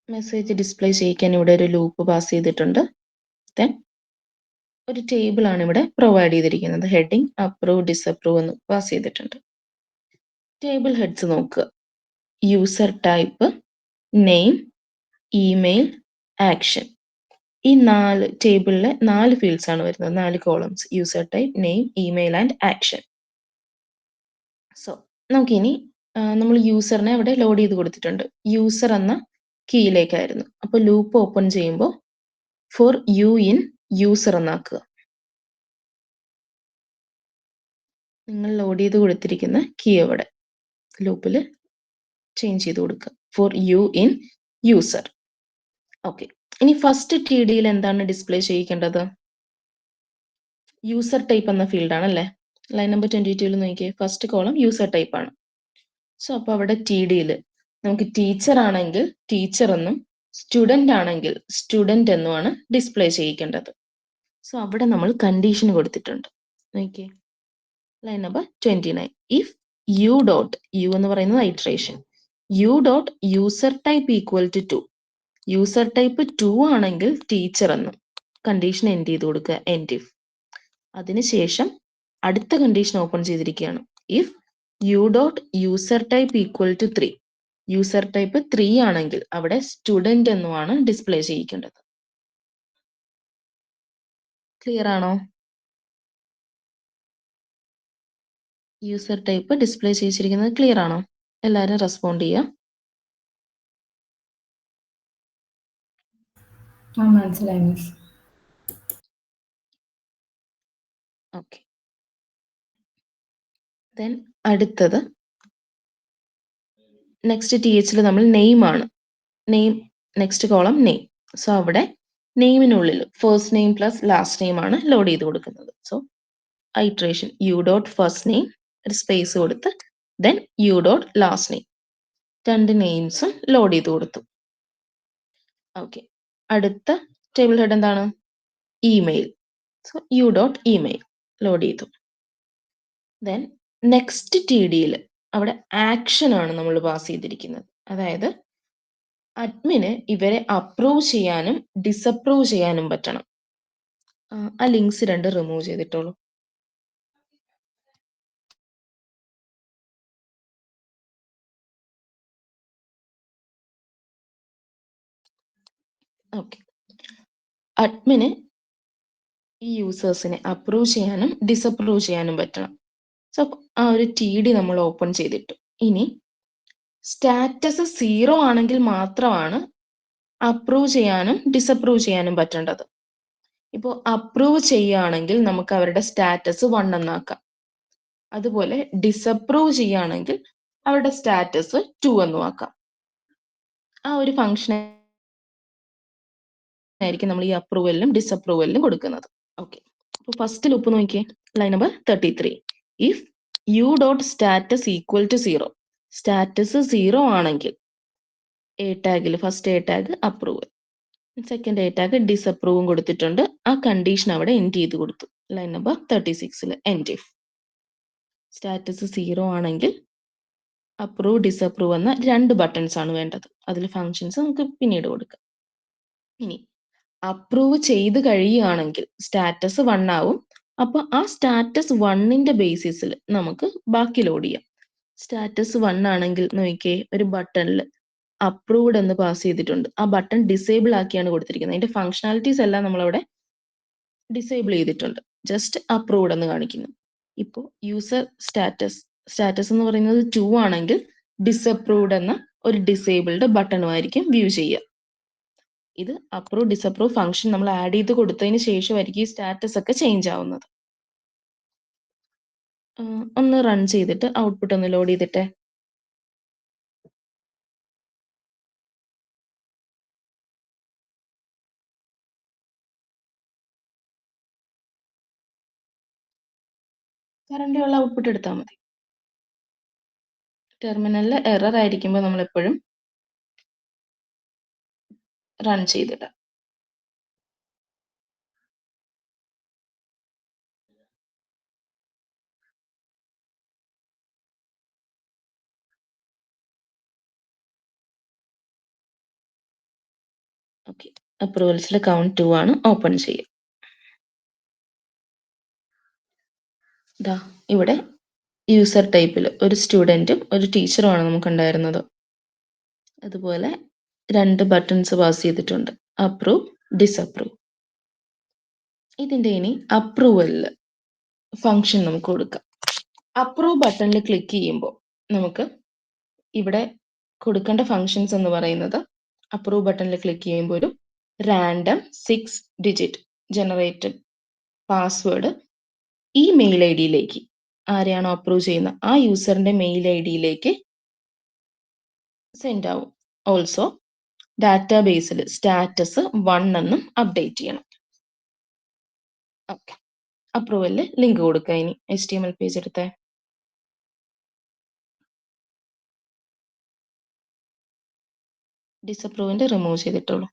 മെസ്സേജ് ഡിസ്പ്ലേ ചെയ്യിക്കാൻ ഇവിടെ ഒരു ലൂപ്പ് പാസ് ചെയ്തിട്ടുണ്ട്. ദെൻ ഒരു ടേബിൾ ആണ് ഇവിടെ പ്രൊവൈഡ് ചെയ്തിരിക്കുന്നത്. ഹെഡിങ് അപ്രൂവ് ഡിസപ്രൂവ് എന്ന് പാസ് ചെയ്തിട്ടുണ്ട്. ടേബിൾ ഹെഡ്സ് നോക്കുക. User type, name, email, action. ഈ 4 ടേബിളിലെ 4 ഫീൽഡ്സ് ആണ് വരുന്നത്, 4 columns. User type, name, email and action. So നമുക്കിനി നമ്മൾ യൂസറിനെ അവിടെ ലോഡ് ചെയ്ത് കൊടുത്തിട്ടുണ്ട്. യൂസർ എന്ന കീയിലേക്കായിരുന്നു. അപ്പോൾ ലൂപ്പ് ഓപ്പൺ ചെയ്യുമ്പോൾ ഫോർ യു ഇൻ യൂസർ എന്നാക്കുക. നിങ്ങൾ ലോഡ് ചെയ്ത് കൊടുത്തിരിക്കുന്ന കീ അവിടെ ലൂപ്പിൽ ചേഞ്ച് ചെയ്ത് കൊടുക്കുക. For you in user. Okay, ഇനി ഫസ്റ്റ് TDയിൽ എന്താണ് ഡിസ്പ്ലേ ചെയ്യിക്കേണ്ടത്? യൂസർ ടൈപ്പ് എന്ന ഫീൽഡ് ആണല്ലേ. ലൈൻ നമ്പർ 22 നോക്കിയേ, ഫസ്റ്റ് കോളം യൂസർ ടൈപ്പ് ആണ്. സോ അപ്പോൾ അവിടെ TDയിൽ നമുക്ക് ടീച്ചർ ആണെങ്കിൽ ടീച്ചർ എന്നും സ്റ്റുഡന്റ് ആണെങ്കിൽ സ്റ്റുഡന്റ് എന്നുമാണ് ഡിസ്പ്ലേ ചെയ്യിക്കേണ്ടത്. സോ അവിടെ നമ്മൾ കണ്ടീഷൻ കൊടുത്തിട്ടുണ്ട്. നോക്കിയേ, line number 29. If U dot, U എന്ന് പറയുന്നത് iteration, U dot user type equal to 2, user type 2 ആണെങ്കിൽ ടീച്ചർ എന്നും കണ്ടീഷൻ എൻഡ് ചെയ്ത് കൊടുക്കുക, എൻഡ് ഇഫ്. അതിനുശേഷം അടുത്ത കണ്ടീഷൻ ഓപ്പൺ ചെയ്തിരിക്കുകയാണ്. If U dot user type equal to 3, user type 3 ആണെങ്കിൽ അവിടെ സ്റ്റുഡന്റ് എന്നുമാണ് ഡിസ്പ്ലേ ചെയ്യിക്കേണ്ടത്. ക്ലിയർ ആണോ? യൂസർ ടൈപ്പ് ഡിസ്പ്ലേ ചെയ്യിച്ചിരിക്കുന്നത് ക്ലിയർ ആണോ? എല്ലാവരും റെസ്പോണ്ട് ചെയ്യാം. മനസ്സിലായി മിസ്. ഓക്കെ, ദെൻ അടുത്തത് നെക്സ്റ്റ് THൽ നമ്മൾ നെയിം ആണ്. Name next column name. So അവിടെ നെയിമിനുള്ളിൽ first name plus last name ആണ് ലോഡ് ചെയ്ത് കൊടുക്കുന്നത്. So iteration U dot first name, ഒരു സ്പേസ് കൊടുത്ത് then u dot last name, 2 നെയിംസും ലോഡ് ചെയ്ത് കൊടുത്തു. ഓക്കെ, അടുത്ത ടേബിൾ ഹെഡ് എന്താണ്? Email. So u dot email load ചെയ്തു. ദെൻ നെക്സ്റ്റ് TDയിൽ അവിടെ ആക്ഷൻ ആണ് നമ്മൾ പാസ് ചെയ്തിരിക്കുന്നത്. അതായത് അഡ്മിന് ഇവരെ അപ്രൂവ് ചെയ്യാനും ഡിസപ്രൂവ് ചെയ്യാനും പറ്റണം. ആ ലിങ്ക്സ് 2 റിമൂവ് ചെയ്തിട്ടോളൂ. ഓക്കെ, അഡ്മിന് ഈ യൂസേഴ്സിനെ അപ്രൂവ് ചെയ്യാനും ഡിസപ്രൂവ് ചെയ്യാനും പറ്റണം. സോ ആ ഒരു TD നമ്മൾ ഓപ്പൺ ചെയ്തിട്ടു. ഇനി സ്റ്റാറ്റസ് 0 ആണെങ്കിൽ മാത്രമാണ് അപ്രൂവ് ചെയ്യാനും ഡിസപ്രൂവ് ചെയ്യാനും പറ്റേണ്ടത്. ഇപ്പോൾ അപ്രൂവ് ചെയ്യുകയാണെങ്കിൽ നമുക്ക് അവരുടെ സ്റ്റാറ്റസ് 1 എന്നാക്കാം. അതുപോലെ ഡിസപ്രൂവ് ചെയ്യുകയാണെങ്കിൽ അവരുടെ സ്റ്റാറ്റസ് 2 എന്നും ആക്കാം. ആ ഒരു ഫംഗ്ഷൻ ആയിരിക്കും നമ്മൾ ഈ അപ്രൂവലിനും ഡിസപ്രൂവലിനും കൊടുക്കുന്നത്. ഓക്കെ, അപ്പോൾ ഫസ്റ്റ് ലൂപ്പ് നോക്കിയേ, line number 33. If U dot status equal to 0, status 0 ആണെങ്കിൽ എ ടാഗിൽ first a tag approval, second a tag ഡിസപ്രൂവും കൊടുത്തിട്ടുണ്ട്. ആ കണ്ടീഷൻ അവിടെ എൻഡ് ചെയ്ത് കൊടുത്തു. Line number 36 end if status 0 ആണെങ്കിൽ അപ്രൂവ് ഡിസപ്രൂവ് എന്ന 2 ബട്ടൺസ് ആണ് വേണ്ടത്. അതിൽ ഫങ്ഷൻസ് നമുക്ക് പിന്നീട് കൊടുക്കാം. ഇനി അപ്രൂവ് ചെയ്ത് കഴിയുകയാണെങ്കിൽ സ്റ്റാറ്റസ് 1 ആവും. അപ്പോൾ ആ സ്റ്റാറ്റസ് 1ന്റെ ബേസിസിൽ നമുക്ക് ബാക്കി ലോഡ് ചെയ്യാം. സ്റ്റാറ്റസ് 1 ആണെങ്കിൽ നോക്കിയേ, ഒരു ബട്ടണിൽ അപ്രൂവ്ഡ് എന്ന് പാസ് ചെയ്തിട്ടുണ്ട്. ആ ബട്ടൺ ഡിസേബിൾ ആക്കിയാണ് കൊടുത്തിരിക്കുന്നത്. അതിന്റെ ഫങ്ഷണാലിറ്റീസ് എല്ലാം നമ്മളവിടെ ഡിസേബിൾ ചെയ്തിട്ടുണ്ട്. ജസ്റ്റ് അപ്രൂവ്ഡ് എന്ന് കാണിക്കുന്നു. ഇപ്പോൾ യൂസർ സ്റ്റാറ്റസ് എന്ന് പറയുന്നത് 2 ആണെങ്കിൽ ഡിസപ്രൂവ്ഡ് എന്ന ഒരു ഡിസേബിൾഡ് ബട്ടണുമായിരിക്കും വ്യൂ ചെയ്യുക. ഇത് അപ്രൂവ് ഡിസപ്രൂവ് ഫംഗ്ഷൻ നമ്മൾ ആഡ് ചെയ്ത് കൊടുത്തതിന് ശേഷമായിരിക്കും ഈ സ്റ്റാറ്റസ് ഒക്കെ ചേഞ്ച് ആവുന്നത്. ഒന്ന് റൺ ചെയ്തിട്ട് ഔട്ട്പുട്ട് ഒന്ന് ലോഡ് ചെയ്തിട്ടെ. കറന്റ് ഉള്ള ഔട്ട്പുട്ട് എടുത്താൽ മതി. ടെർമിനലിൽ എറർ ആയിരിക്കുമ്പോൾ നമ്മൾ എപ്പോഴും റൺ ചെയ്തിടാം. ഓക്കെ, അപ്രൂവൽസിൽ കൗണ്ട് 2 ആണ്, ഓപ്പൺ ചെയ്യുക. ദാ ഇവിടെ യൂസർ ടൈപ്പിൽ ഒരു സ്റ്റുഡൻറ്റും ഒരു ടീച്ചറുമാണ് നമുക്കുണ്ടായിരുന്നത്. അതുപോലെ 2 ബട്ടൺസ് പാസ് ചെയ്തിട്ടുണ്ട്, അപ്രൂവ്, ഡിസപ്രൂവ്. ഇതിൻ്റെ ഇനി അപ്രൂവലിൽ ഫങ്ഷൻ നമുക്ക് കൊടുക്കാം. അപ്രൂവ് ബട്ടണിൽ ക്ലിക്ക് ചെയ്യുമ്പോൾ നമുക്ക് ഇവിടെ കൊടുക്കേണ്ട ഫങ്ഷൻസ് എന്ന് പറയുന്നത്, അപ്രൂവ് ബട്ടണിൽ ക്ലിക്ക് ചെയ്യുമ്പോൾ ഒരു റാൻഡം 6 ഡിജിറ്റ് ജനറേറ്റഡ് പാസ്വേഡ് ഈ മെയിൽ ഐ ഡിയിലേക്ക്, ആരെയാണോ അപ്രൂവ് ചെയ്യുന്ന ആ യൂസറിന്റെ മെയിൽ ഐ ഡിയിലേക്ക് സെൻഡ് ആവും. ഓൾസോ ഡാറ്റാബേസിൽ സ്റ്റാറ്റസ് 1 എന്നും അപ്ഡേറ്റ് ചെയ്യണം. ഓക്കെ, അപ്രൂവലിൽ ലിങ്ക് കൊടുക്കുക. ഇനി HTML പേജ് എടുത്തേ. ഡിസപ്രൂവിന്റെ റിമൂവ് ചെയ്തിട്ടുള്ളൂ.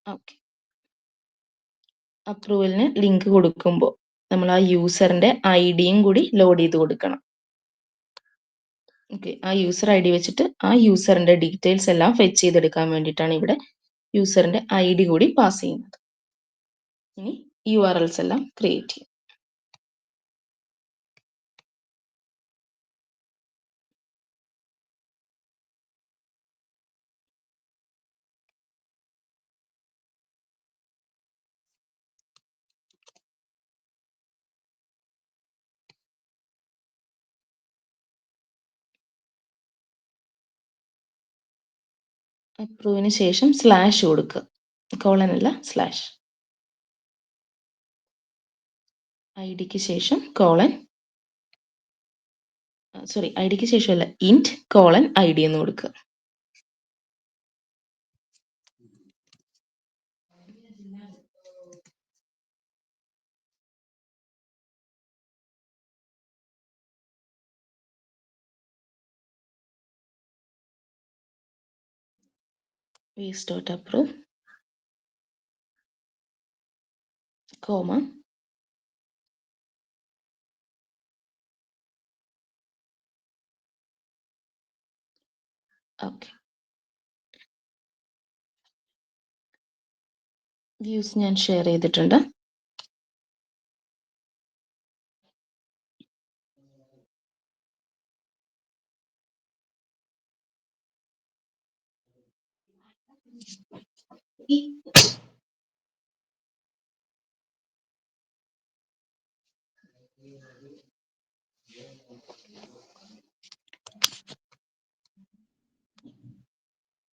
ഓക്കെ, അപ്രൂവലിന് ലിങ്ക് കൊടുക്കുമ്പോൾ നമ്മൾ ആ യൂസറിന്റെ ഐഡിയും കൂടി ലോഡ് ചെയ്ത് കൊടുക്കണം. ഓക്കെ, ആ യൂസർ ഐ ഡി വെച്ചിട്ട് ആ യൂസറിന്റെ ഡീറ്റെയിൽസ് എല്ലാം ഫെച്ച് ചെയ്തെടുക്കാൻ വേണ്ടിയിട്ടാണ് ഇവിടെ യൂസറിന്റെ ഐഡി കൂടി പാസ് ചെയ്യുന്നത്. ഇനി URLs എല്ലാം ക്രിയേറ്റ് ചെയ്യും. അപ്രൂവിന് ശേഷം സ്ലാഷ് കൊടുക്കുക, കോളൻ അല്ല സ്ലാഷ്. ഐഡിക്ക് ശേഷം കോളൻ, സോറി ഐഡിക്ക് ശേഷമല്ല, ഇൻറ്റ് കോളൻ ID എന്ന് കൊടുക്കുക. views.approve, comma, okay. വ്യൂസ് ഞാൻ ഷെയർ ചെയ്തിട്ടുണ്ട്.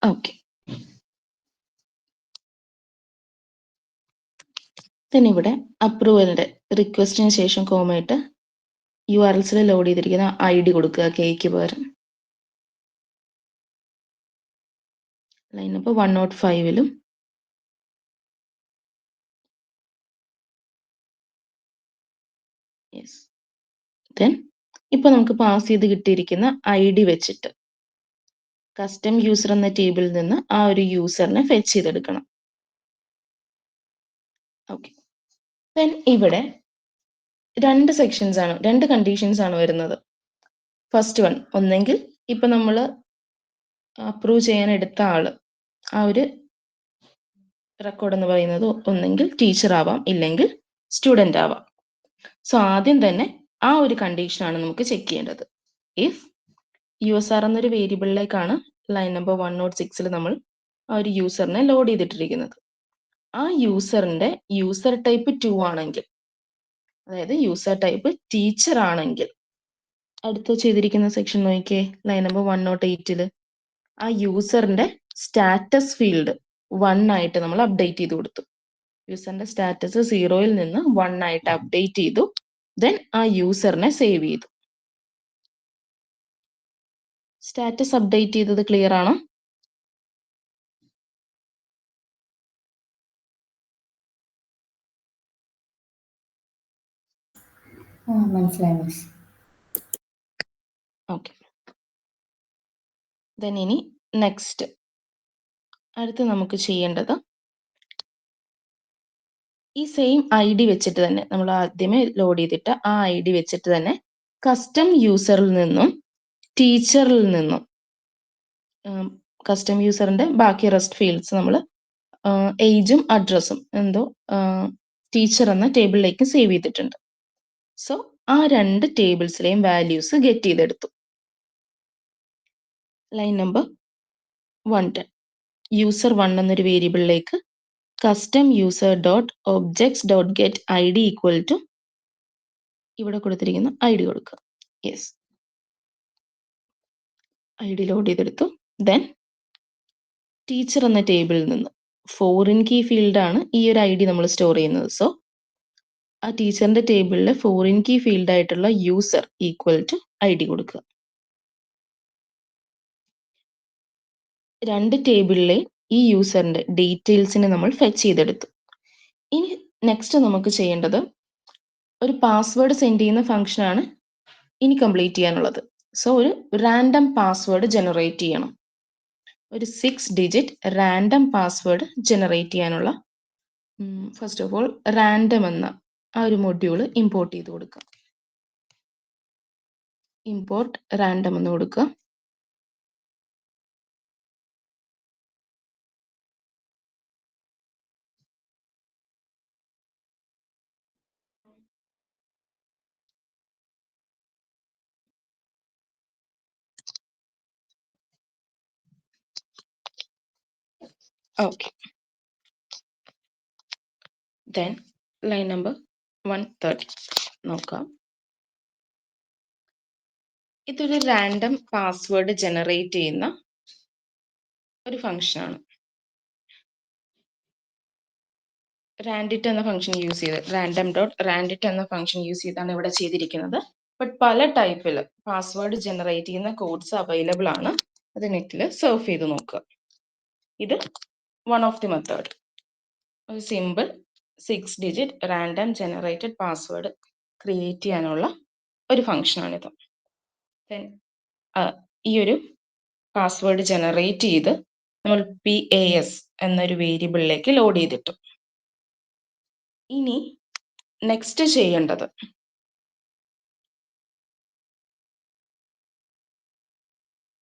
ഓക്കെ, then ഇവിടെ അപ്രൂവലിന്റെ റിക്വസ്റ്റിന് ശേഷം കോമയിട്ട് URLസിൽ ലോഡ് ചെയ്തിരിക്കുന്ന ID കൊടുക്കുക, കെയ്ക്ക് പകരം. ലൈൻ നമ്പർ 105ലും യെസ്. ദെൻ ഇപ്പൊ നമുക്ക് പാസ് ചെയ്ത് കിട്ടിയിരിക്കുന്ന ID വെച്ചിട്ട് കസ്റ്റം യൂസർ എന്ന ടേബിളിൽ നിന്ന് ആ ഒരു യൂസറിനെ ഫെച്ച് ചെയ്തെടുക്കണം. ഓക്കെ, ദെൻ ഇവിടെ 2 സെക്ഷൻസ് ആണ്, 2 കണ്ടീഷൻസ് ആണ് വരുന്നത്. ഫസ്റ്റ് വൺ, ഒന്നെങ്കിൽ ഇപ്പൊ നമ്മൾ അപ്രൂവ് ചെയ്യാൻ എടുത്ത ആള്, ആ ഒരു റെക്കോർഡ് എന്ന് പറയുന്നത് ഒന്നെങ്കിൽ ടീച്ചർ ആവാം, ഇല്ലെങ്കിൽ സ്റ്റുഡന്റ് ആവാം. സോ ആദ്യം തന്നെ ആ ഒരു കണ്ടീഷനാണ് നമുക്ക് ചെക്ക് ചെയ്യേണ്ടത്. ഇഫ് USR എന്നൊരു വേരിയബിളിലേക്കാണ് ലൈൻ നമ്പർ 106ൽ നമ്മൾ ആ ഒരു യൂസറിനെ ലോഡ് ചെയ്തിട്ടിരിക്കുന്നത്. ആ യൂസറിന്റെ യൂസർ ടൈപ്പ് 2 ആണെങ്കിൽ, അതായത് യൂസർ ടൈപ്പ് ടീച്ചർ ആണെങ്കിൽ, അടുത്ത് ചെയ്തിരിക്കുന്ന സെക്ഷൻ നോക്കിയേ, ലൈൻ നമ്പർ 108ല് ആ യൂസറിന്റെ സ്റ്റാറ്റസ് ഫീൽഡ് 1 ആയിട്ട് നമ്മൾ അപ്ഡേറ്റ് ചെയ്ത് കൊടുത്തു. യൂസറിന്റെ സ്റ്റാറ്റസ് 0യിൽ നിന്ന് 1 ആയിട്ട് അപ്ഡേറ്റ് ചെയ്തു. ദെൻ ആ യൂസറിനെ സേവ് ചെയ്തു. സ്റ്റാറ്റസ് അപ്ഡേറ്റ് ചെയ്തത് ക്ലിയർ ആണോ? മനസ്സിലായി മിസ്. ഓക്കെ. ദെൻ ഇനി നെക്സ്റ്റ് അടുത്ത് നമുക്ക് ചെയ്യേണ്ടത് ഈ സെയിം ഐ ഡി വെച്ചിട്ട് തന്നെ നമ്മൾ ആദ്യമേ ലോഡ് ചെയ്തിട്ട് ആ ഐ ഡി വെച്ചിട്ട് തന്നെ കസ്റ്റം യൂസറിൽ നിന്നും ടീച്ചറിൽ നിന്നും കസ്റ്റം യൂസറിന്റെ ബാക്കി റെസ്റ്റ് ഫീൽഡ്സ് നമ്മൾ ഏജും അഡ്രസ്സും എന്തോ ടീച്ചർ എന്ന ടേബിളിലേക്ക് സേവ് ചെയ്തിട്ടുണ്ട്. സോ ആ രണ്ട് ടേബിൾസിലെയും വാല്യൂസ് ഗെറ്റ് ചെയ്തെടുത്തു. ലൈൻ നമ്പർ 110 യൂസർ 1 എന്നൊരു വേരിയബിളിലേക്ക് custom user dot objects dot get I D equal to ഇവിടെ കൊടുത്തിരിക്കുന്ന ഐ ഡി കൊടുക്കുക. യെസ്, ഐ ഡി ലോഡ് ചെയ്തെടുത്തു. ദെൻ ടീച്ചർ എന്ന ടേബിളിൽ നിന്ന് ഫോറിൻ കീ ഫീൽഡാണ് ഈ ഒരു ഐ ഡി നമ്മൾ സ്റ്റോർ ചെയ്യുന്നത്. സോ ആ ടീച്ചറിന്റെ ടേബിളിലെ ഫോറിൻ കീ ഫീൽഡ് ആയിട്ടുള്ള user equal to I D കൊടുക്കുക. രണ്ട് ടേബിളിലെ ഈ യൂസറിന്റെ ഡീറ്റെയിൽസിനെ നമ്മൾ ഫെച്ച് ചെയ്തെടുത്തു. ഇനി നെക്സ്റ്റ് നമുക്ക് ചെയ്യേണ്ടത് ഒരു പാസ്വേഡ് സെൻഡ് ചെയ്യുന്ന ഫംഗ്ഷനാണ് ഇനി കംപ്ലീറ്റ് ചെയ്യാനുള്ളത്. സോ ഒരു റാൻഡം പാസ്വേഡ് ജനറേറ്റ് ചെയ്യണം. ഒരു 6 ഡിജിറ്റ് റാൻഡം പാസ്വേഡ് ജനറേറ്റ് ചെയ്യാനുള്ള ഫസ്റ്റ് ഓഫ് ഓൾ റാൻഡം എന്ന ആ ഒരു മൊഡ്യൂൾ ഇമ്പോർട്ട് ചെയ്ത് കൊടുക്കുക. ഇമ്പോർട്ട് റാൻഡം എന്ന് കൊടുക്കുക. ഓക്കെ. ദെൻ ലൈൻ നമ്പർ 130 നോക്കാം. ഇതൊരു റാൻഡം പാസ്വേഡ് ജനറേറ്റ് ചെയ്യുന്ന ഒരു ഫംഗ്ഷനാണ്. റാൻഡിറ്റ് എന്ന ഫംഗ്ഷൻ യൂസ് ചെയ്ത് റാൻഡം ഡോട്ട് റാൻഡിറ്റ് എന്ന ഫംഗ്ഷൻ യൂസ് ചെയ്താണ് ഇവിടെ ചെയ്തിരിക്കുന്നത്. ബട്ട് പല ടൈപ്പിൽ പാസ്വേഡ് ജനറേറ്റ് ചെയ്യുന്ന കോഡ്സ് അവൈലബിൾ ആണ്. അത് നെറ്റിൽ സർഫ് ചെയ്ത് നോക്കുക. ഇത് വൺ ഓഫ് ദി മെത്തേഡ്. ഒരു simple 6 digit random generated password create ചെയ്യാനുള്ള ഒരു ഫംഗ്ഷനാണിത്. ഈ ഒരു പാസ്വേഡ് ജനറേറ്റ് ചെയ്ത് നമ്മൾ PAS എന്നൊരു വേരിയബിളിലേക്ക് ലോഡ് ചെയ്തിട്ടു. ഇനി നെക്സ്റ്റ് ചെയ്യേണ്ടത്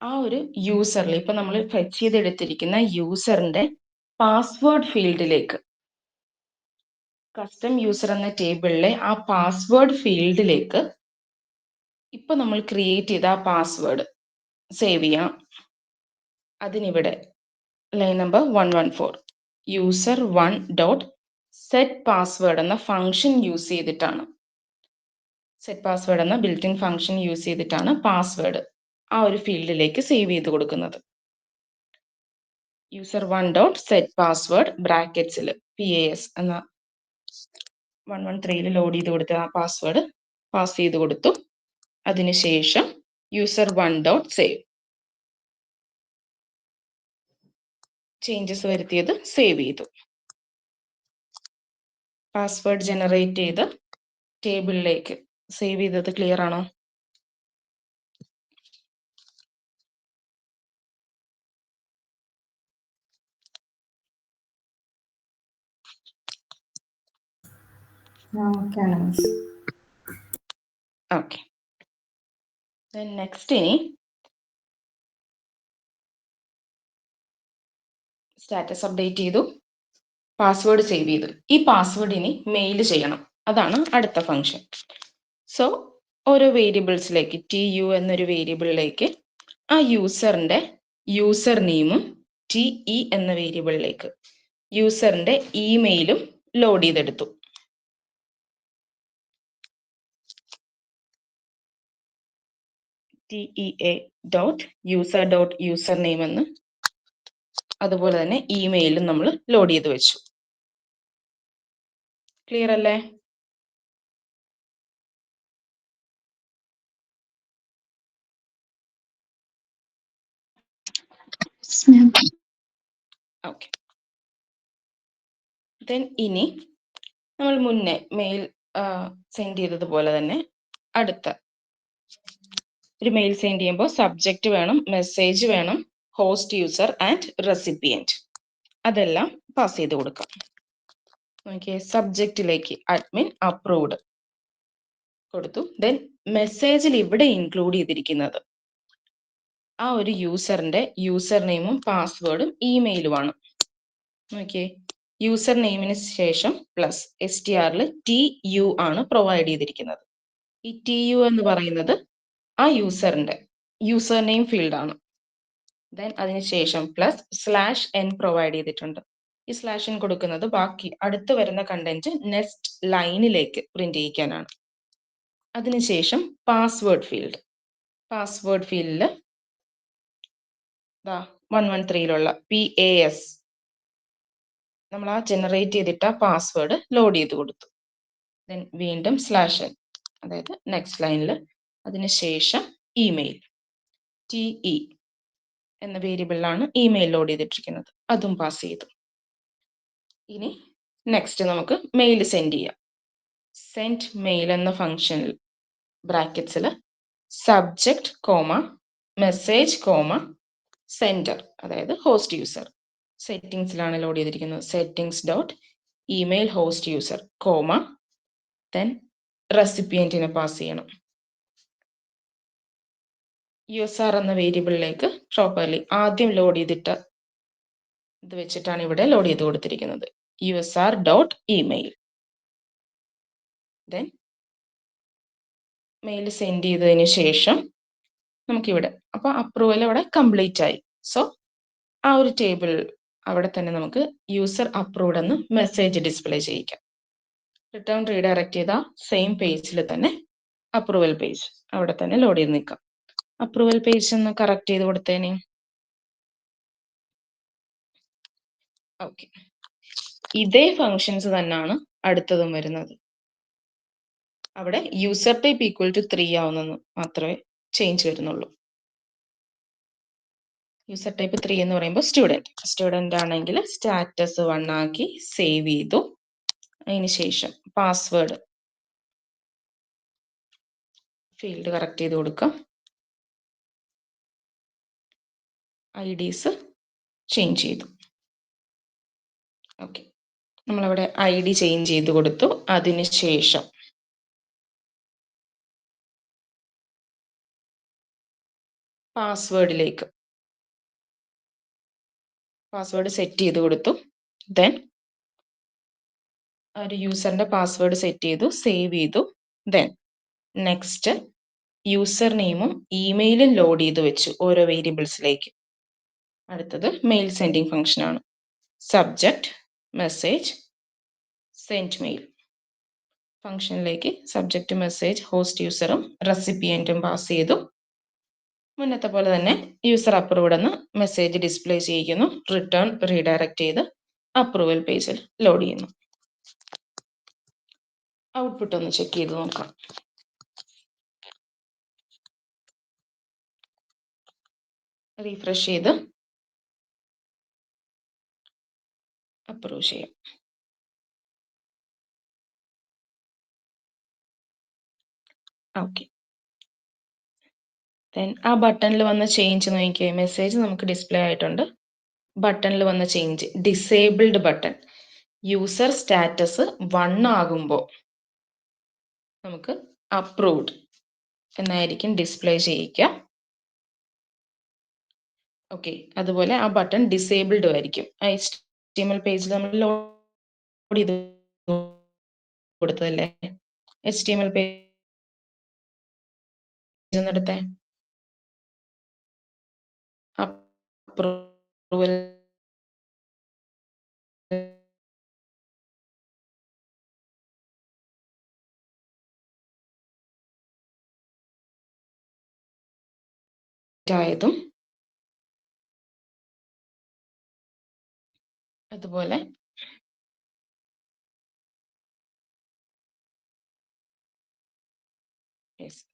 ആ ഒരു യൂസറിൽ ഇപ്പൊ നമ്മൾ ഫെച്ച് ചെയ്തെടുത്തിരിക്കുന്ന യൂസറിന്റെ പാസ്വേഡ് ഫീൽഡിലേക്ക് കസ്റ്റം യൂസർ എന്ന ടേബിളിലെ ആ പാസ്വേഡ് ഫീൽഡിലേക്ക് ഇപ്പൊ നമ്മൾ ക്രിയേറ്റ് ചെയ്ത ആ പാസ്വേഡ് സേവ് ചെയ്യാം. അതിനിവിടെ line number 114 user 1 dot set password എന്ന ഫംഗ്ഷൻ യൂസ് ചെയ്തിട്ടാണ് സെറ്റ് പാസ്വേഡ് എന്ന ബിൽറ്റ് ഇൻ ഫംഗ്ഷൻ യൂസ് ചെയ്തിട്ടാണ് പാസ്വേഡ് ആ ഒരു ഫീൽഡിലേക്ക് സേവ് ചെയ്ത് കൊടുക്കുന്നത്. യൂസർ 1 ഡോട്ട് സെറ്റ് പാസ്വേഡ് ബ്രാക്കറ്റ്സിൽ PAS എന്ന 113 ലോഡ് ചെയ്ത് കൊടുത്ത ആ പാസ്വേഡ് പാസ് ചെയ്ത് കൊടുത്തു. അതിനുശേഷം യൂസർ 1 ഡോട്ട് സേവ് ചേഞ്ചസ് വരുത്തിയത് സേവ് ചെയ്തു. പാസ്വേഡ് ജനറേറ്റ് ചെയ്ത് ടേബിളിലേക്ക് സേവ് ചെയ്തത് ക്ലിയർ ആണോ? ഓക്കെയാണ് മിസ്. ഓക്കെ. നെക്സ്റ്റ് ഇനി സ്റ്റാറ്റസ് അപ്ഡേറ്റ് ചെയ്തു, പാസ്വേഡ് സേവ് ചെയ്തു. ഈ പാസ്വേഡ് ഇനി മെയിൽ ചെയ്യണം. അതാണ് അടുത്ത ഫംഗ്ഷൻ. സോ ഓരോ വേരിയബിൾസിലേക്ക് TU എന്നൊരു വേരിയബിളിലേക്ക് ആ യൂസറിന്റെ യൂസർ നെയിമും TE എന്ന വേരിയബിളിലേക്ക് യൂസറിന്റെ ഇമെയിലും ലോഡ് ചെയ്തെടുത്തു. TEA dot user dot user name എന്ന് അതുപോലെ തന്നെ ഇമെയിലും നമ്മൾ ലോഡ് ചെയ്ത് വെച്ചു. ക്ലിയർ അല്ലേ? ഓക്കെ. ദെൻ ഇനി നമ്മൾ മുന്നേ മെയിൽ സെൻഡ് ചെയ്തതുപോലെ തന്നെ അടുത്ത ഒരു മെയിൽ സെൻഡ് ചെയ്യുമ്പോൾ സബ്ജക്റ്റ് വേണം, മെസ്സേജ് വേണം, ഹോസ്റ്റ് യൂസർ ആൻഡ് റെസിപ്പിയൻറ്റ്, അതെല്ലാം പാസ് ചെയ്ത് കൊടുക്കാം. നോക്കിയേ, സബ്ജക്റ്റിലേക്ക് അഡ്മിൻ അപ്രൂവ്ഡ് കൊടുത്തു. ദെൻ മെസ്സേജിൽ ഇവിടെ ഇൻക്ലൂഡ് ചെയ്തിരിക്കുന്നത് ആ ഒരു യൂസറിന്റെ യൂസർ നെയിമും പാസ്വേഡും ഇമെയിലുമാണ്. നോക്കിയേ, യൂസർ നെയിമിന് ശേഷം പ്ലസ് STR TU ആണ് പ്രൊവൈഡ് ചെയ്തിരിക്കുന്നത്. ഈ TU എന്ന് പറയുന്നത് ആ യൂസറിന്റെ യൂസർ നെയിം ഫീൽഡ് ആണ്. ദെൻ അതിനുശേഷം പ്ലസ് /n പ്രൊവൈഡ് ചെയ്തിട്ടുണ്ട്. ഈ /n കൊടുക്കുന്നത് ബാക്കി അടുത്ത് വരുന്ന കണ്ടന്റ് നെക്സ്റ്റ് ലൈനിലേക്ക് പ്രിന്റ് ചെയ്യിക്കാനാണ്. അതിനുശേഷം പാസ്വേഡ് ഫീൽഡിൽ 113 PAS നമ്മൾ ആ ജനറേറ്റ് ചെയ്തിട്ട പാസ്വേഡ് ലോഡ് ചെയ്ത് കൊടുത്തു. ദെൻ വീണ്ടും /n, അതായത് നെക്സ്റ്റ് ലൈനിൽ, അതിനുശേഷം ഇമെയിൽ TE എന്ന വേരിയബിളിലാണ് ഇമെയിൽ ലോഡ് ചെയ്തിട്ടിരിക്കുന്നത്, അതും പാസ് ചെയ്തു. ഇനി നെക്സ്റ്റ് നമുക്ക് മെയിൽ സെൻഡ് ചെയ്യാം. സെൻഡ് മെയിൽ എന്ന ഫംഗ്ഷനിൽ ബ്രാക്കറ്റ്സിൽ സബ്ജക്റ്റ് മെസ്സേജ് സെൻഡർ, അതായത് ഹോസ്റ്റ് യൂസർ, സെറ്റിംഗ്സിലാണ് ലോഡ് ചെയ്തിരിക്കുന്നത്. settings.email host user, ദെൻ റെസിപ്പിയന്റിനെ പാസ് ചെയ്യണം. USR എന്ന വേരിയബിളിലേക്ക് പ്രോപ്പർലി ആദ്യം ലോഡ് ചെയ്തിട്ട ഇത് വെച്ചിട്ടാണ് ഇവിടെ ലോഡ് ചെയ്ത് കൊടുത്തിരിക്കുന്നത്. USR.email. ദെൻ മെയിൽ സെൻഡ് ചെയ്തതിന് ശേഷം നമുക്കിവിടെ അപ്പോൾ അപ്രൂവൽ അവിടെ കംപ്ലീറ്റ് ആയി. സോ ആ ഒരു ടേബിൾ അവിടെ തന്നെ നമുക്ക് യൂസർ അപ്രൂവ്ഡ് എന്ന് മെസ്സേജ് ഡിസ്പ്ലേ ചെയ്യിക്കാം. റിട്ടേൺ റീഡയറക്റ്റ് ചെയ്ത സെയിം പേജിൽ തന്നെ അപ്രൂവൽ പേജ് അവിടെ തന്നെ ലോഡ് ചെയ്ത് നിൽക്കാം. അപ്രൂവൽ പേജ് ഒന്ന് കറക്റ്റ് ചെയ്ത് കൊടുത്തേനെ. ഓക്കെ, ഇതേ ഫങ്ഷൻസ് തന്നെയാണ് അടുത്തതും വരുന്നത്. അവിടെ യൂസർ ടൈപ്പ് =3 ആവുന്നെന്ന് മാത്രമേ ചേഞ്ച് വരുന്നുള്ളൂ. യൂസർ ടൈപ്പ് 3 എന്ന് പറയുമ്പോൾ സ്റ്റുഡന്റ് ആണെങ്കിൽ സ്റ്റാറ്റസ് 1 ആക്കി സേവ് ചെയ്തു. അതിനുശേഷം പാസ്വേഡ് ഫീൽഡ് കറക്റ്റ് ചെയ്ത് കൊടുക്കാം. IDs ചേഞ്ച് ചെയ്തു. ഓക്കെ, നമ്മളവിടെ ID ചേഞ്ച് ചെയ്ത് കൊടുത്തു. അതിനുശേഷം പാസ്വേഡ് സെറ്റ് ചെയ്ത് കൊടുത്തു. ദെൻ ഒരു യൂസറിന്റെ പാസ്വേഡ് സെറ്റ് ചെയ്തു, സേവ് ചെയ്തു. ദെൻ നെക്സ്റ്റ് യൂസർ നെയിമും ഇമെയിലും ലോഡ് ചെയ്ത് വെച്ചു ഓരോ വേരിയബിൾസിലേക്ക്. അടുത്തത് മെയിൽ സെൻഡിങ് ഫംഗ്ഷൻ ആണ്. സബ്ജക്റ്റ് മെസ്സേജ് സെൻഡ് മെയിൽ ഫംഗ്ഷനിലേക്ക് സബ്ജക്റ്റ് മെസ്സേജ് ഹോസ്റ്റ് യൂസറും റെസിപ്പിയന്റും പാസ് ചെയ്തു. മുന്നത്തെ പോലെ തന്നെ യൂസർ അപ്രൂവ്ഡ് എന്ന് മെസ്സേജ് ഡിസ്പ്ലേ ചെയ്യിക്കുന്നു. റിട്ടേൺ റീഡയറക്റ്റ് ചെയ്ത് അപ്രൂവൽ പേജിൽ ലോഡ് ചെയ്യുന്നു. ഔട്ട്പുട്ട് ഒന്ന് ചെക്ക് ചെയ്ത് നോക്കാം. റീഫ്രഷ് ചെയ്ത് അപ്രൂവ് ചെയ്യാം. ഓക്കെ, ദെൻ ആ ബട്ടണിൽ വന്ന ചേഞ്ച് നോക്കിയേ. മെസ്സേജ് നമുക്ക് ഡിസ്പ്ലേ ആയിട്ടുണ്ട്. ബട്ടണിൽ വന്ന change disabled button. User status 1 ആകുമ്പോൾ നമുക്ക് അപ്രൂവ്ഡ് എന്നായിരിക്കും ഡിസ്പ്ലേ ചെയ്യിക്കുക. ഓക്കെ, അതുപോലെ ആ ബട്ടൺ ഡിസേബിൾഡ് ആയിരിക്കും. HTML പേജിൽ നമ്മൾ ലോഡ് ചെയ്ത് കൊടുത്തതല്ലേ, HTML പേജ് എടുത്തേ. അപ്രൂവൽ ആയതും അതുപോലെ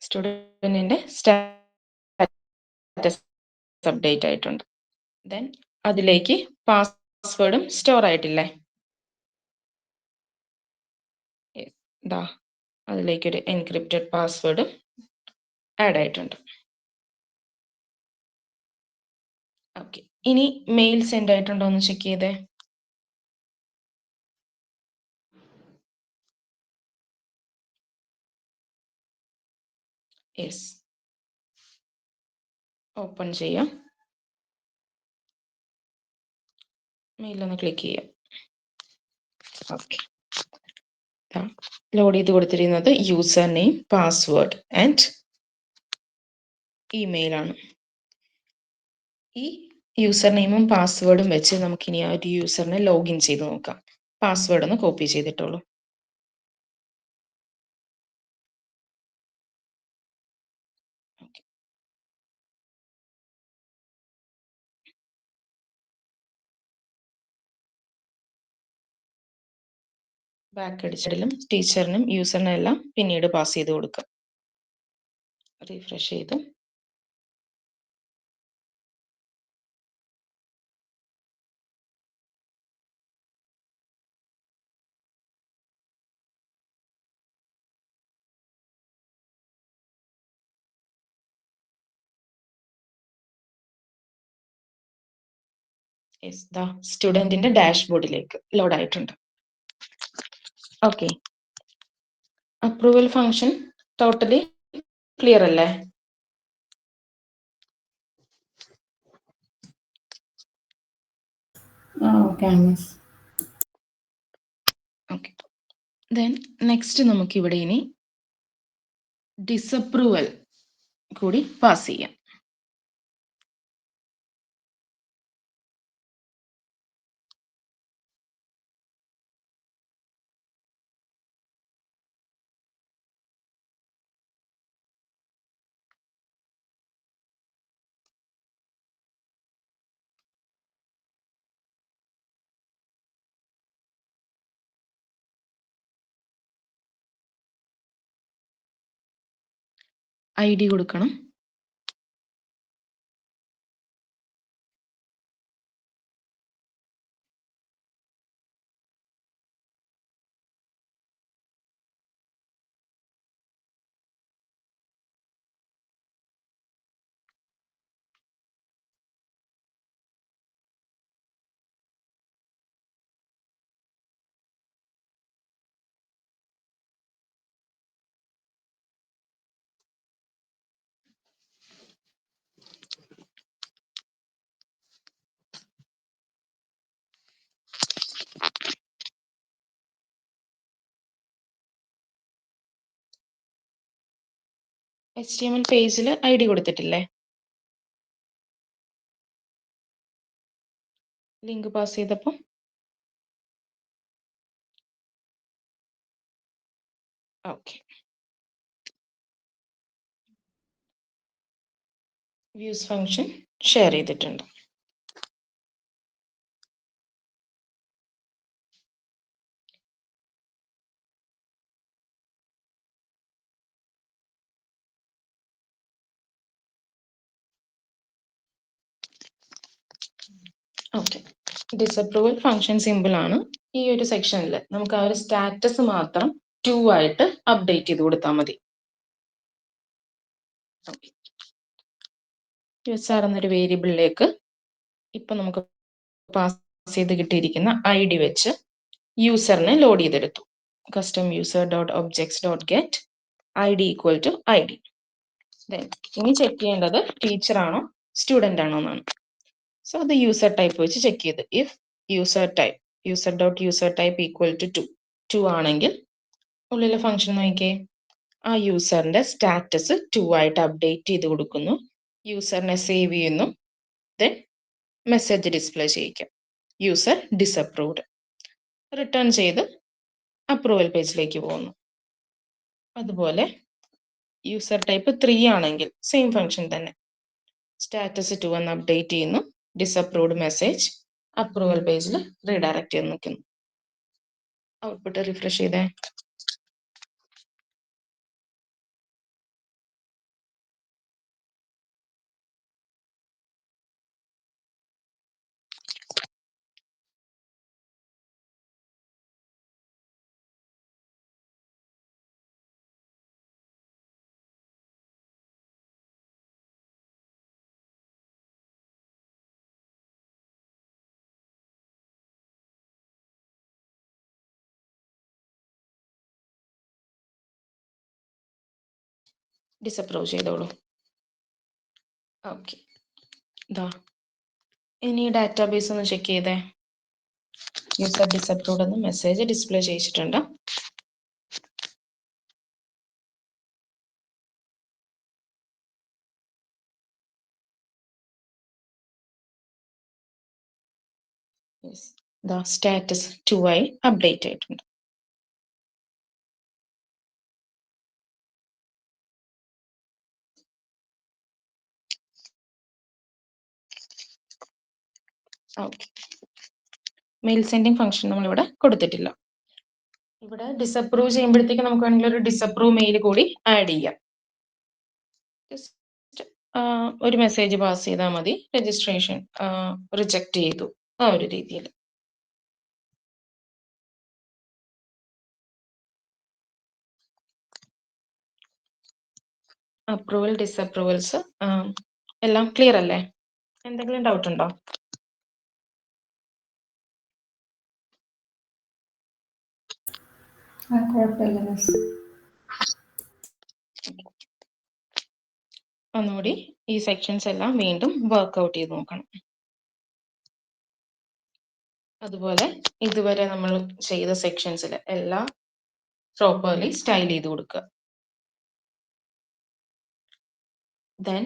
സ്റ്റുഡന്റിന്റെ സ്റ്റാറ്റസ് അപ്ഡേറ്റ് ആയിട്ടുണ്ട്. ദെൻ അതിലേക്ക് പാസ്വേഡും സ്റ്റോർ ആയിട്ടില്ലേ. അതിലേക്കൊരു എൻക്രിപ്റ്റഡ് പാസ്വേഡ് ആഡ് ആയിട്ടുണ്ട്. ഓക്കെ, ഇനി മെയിൽ സെൻഡ് ആയിട്ടുണ്ടോ എന്ന് ചെക്ക് ചെയ്തേ. യെസ്, ഓപ്പൺ ചെയ്യാം. മെയിലൊന്ന് ക്ലിക്ക് ചെയ്യാം. ഓക്കെ, ലോഡ് ചെയ്ത് കൊടുത്തിരിക്കുന്നത് user name, password and email ആണ്. ഈ യൂസർ നെയിമും പാസ്വേഡും വെച്ച് നമുക്കിനി ആ ഒരു യൂസറിനെ ലോഗിൻ ചെയ്ത് നോക്കാം. പാസ്വേഡ് ഒന്ന് കോപ്പി ചെയ്തിട്ടുള്ളൂ. ബാക്ക് അടിച്ചതിലും ടീച്ചറിനും യൂസറിനും എല്ലാം പിന്നീട് പാസ് ചെയ്ത് കൊടുക്കാം. റീഫ്രഷ് ചെയ്ത് സ്റ്റുഡന്റിന്റെ ഡാഷ്ബോർഡിലേക്ക് ലോഡ് ആയിട്ടുണ്ട്. Okay, approval function totally clear അല്ലേ? Okay miss. Okay, then next നമുക്ക് ഇവിടെ ഇനി ഡിസപ്രൂവൽ കൂടി പാസ് ചെയ്യാം. ID കൊടുക്കണം. HTML പേജിൽ ID കൊടുത്തിട്ടില്ലേ? ലിങ്ക് പാസ് ചെയ്തപ്പോൾ ഓക്കെ. വ്യൂസ് ഫംഗ്ഷൻ ഷെയർ ചെയ്തിട്ടുണ്ട്. ഓക്കെ, ഡിസപ്രൂവൽ ഫംഗ്ഷൻ സിമ്പിൾ ആണ്. ഈ ഒരു സെക്ഷനിൽ നമുക്ക് ആ ഒരു സ്റ്റാറ്റസ് മാത്രം 2 ആയിട്ട് അപ്ഡേറ്റ് ചെയ്ത് കൊടുത്താൽ മതി. യൂസർ എന്നൊരു വേരിയബിളിലേക്ക് ഇപ്പൊ നമുക്ക് പാസ് ചെയ്ത് കിട്ടിയിരിക്കുന്ന ID വെച്ച് യൂസറിനെ ലോഡ് ചെയ്തെടുത്തു. Custom user dot objects dot get ID equal to ID. ഇനി ചെക്ക് ചെയ്യേണ്ടത് ടീച്ചർ ആണോ സ്റ്റുഡന്റ് ആണോ എന്നാണ്. സോ അത് യൂസർ ടൈപ്പ് വെച്ച് ചെക്ക് ചെയ്ത് if user dot user type equal to 2 ആണെങ്കിൽ ഉള്ളിലെ ഫംഗ്ഷൻ നോക്കിയേ, ആ യൂസറിന്റെ സ്റ്റാറ്റസ് 2 ആയിട്ട് അപ്ഡേറ്റ് ചെയ്ത് കൊടുക്കുന്നു. യൂസറിനെ സേവ് ചെയ്യുന്നു. ദെൻ മെസ്സേജ് ഡിസ്പ്ലേ ചെയ്യിക്കാം, യൂസർ ഡിസപ്രൂവ്ഡ്. റിട്ടേൺ ചെയ്ത് അപ്രൂവൽ പേജിലേക്ക് പോകുന്നു. അതുപോലെ യൂസർ ടൈപ്പ് 3 ആണെങ്കിൽ സെയിം ഫംഗ്ഷൻ തന്നെ, സ്റ്റാറ്റസ് 2 എന്ന് അപ്ഡേറ്റ് ചെയ്യുന്നു, ഡിസപ്രൂവ്ഡ് മെസ്സേജ് അപ്രൂവൽ പേജിൽ റീഡയറക്റ്റ് ചെയ്ത് നിൽക്കുന്നു. ഔട്ട്പുട്ട് റിഫ്രഷ് ചെയ്തേ. ഡിസപ്രൂവ് ചെയ്തോളൂ. ഓക്കെ, ഇതാ ഇനി ഡാറ്റാബേസ് ഒന്ന് ചെക്ക് ചെയ്തേ. യൂസർ ഡിസപ്രൂവ്ഡ് എന്ന് മെസ്സേജ് ഡിസ്പ്ലേ ചെയ്യിച്ചിട്ടുണ്ട്. ദാ സ്റ്റാറ്റസ് 2 ആയി അപ്ഡേറ്റ് ആയിട്ടുണ്ട്. ഓക്കെ, മെയിൽ സെൻഡിങ് ഫംഗ്ഷൻ നമ്മളിവിടെ കൊടുത്തിട്ടില്ല. ഇവിടെ ഡിസപ്രൂവ് ചെയ്യുമ്പോഴത്തേക്ക് നമുക്ക് വേണമെങ്കിൽ ഒരു ഡിസപ്രൂവ് മെയിൽ കൂടി ആഡ് ചെയ്യാം. ജസ്റ്റ് ഒരു മെസ്സേജ് പാസ് ചെയ്താൽ മതി, രജിസ്ട്രേഷൻ റിജക്ട് ചെയ്തു, ആ ഒരു രീതിയിൽ. അപ്രൂവൽ ഡിസപ്രൂവൽസ് എല്ലാം ക്ലിയർ അല്ലേ? എന്തെങ്കിലും ഡൗട്ട് ഉണ്ടോ? കുഴപ്പമില്ല മിസ്. ഒന്നുകൂടി ഈ സെക്ഷൻസ് എല്ലാം വീണ്ടും വർക്ക്ഔട്ട് ചെയ്ത് നോക്കണം. അതുപോലെ ഇതുവരെ നമ്മൾ ചെയ്ത സെക്ഷൻസിൽ എല്ലാം പ്രോപ്പർലി സ്റ്റൈൽ ചെയ്ത് കൊടുക്കുക. ദെൻ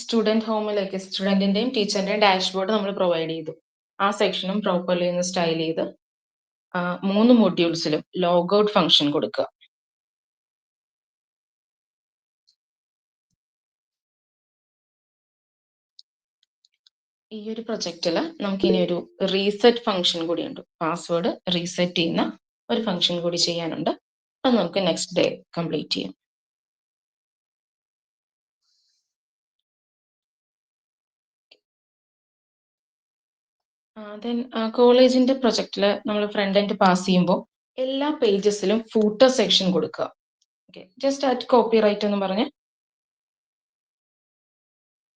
സ്റ്റുഡൻറ് ഹോമിലേക്ക് സ്റ്റുഡൻറ്റിൻ്റെയും ടീച്ചറിൻ്റെയും ഡാഷ്ബോർഡ് നമ്മൾ പ്രൊവൈഡ് ചെയ്തു. ആ സെക്ഷനും പ്രോപ്പർലി ഒന്ന് സ്റ്റൈൽ ചെയ്ത് 3 മൊഡ്യൂൾസിലും ലോഗൗട്ട് ഫംഗ്ഷൻ കൊടുക്കുക. ഈ ഒരു പ്രൊജക്റ്റിൽ നമുക്ക് ഇനി ഒരു റീസെറ്റ് ഫംഗ്ഷൻ കൂടിയുണ്ട്. പാസ്വേഡ് റീസെറ്റ് ചെയ്യുന്ന ഒരു ഫംഗ്ഷൻ കൂടി ചെയ്യാനുണ്ട്. അത് നമുക്ക് നെക്സ്റ്റ് ഡേ കംപ്ലീറ്റ് ചെയ്യാം. ദെൻ കോളേജിന്റെ പ്രൊജക്റ്റിൽ നമ്മൾ ഫ്രണ്ട് എൻഡ് പാസ് ചെയ്യുമ്പോൾ എല്ലാ പേജസിലും ഫൂട്ടർ സെക്ഷൻ കൊടുക്കുക. Okay, just at copyright എന്ന് പറഞ്ഞ്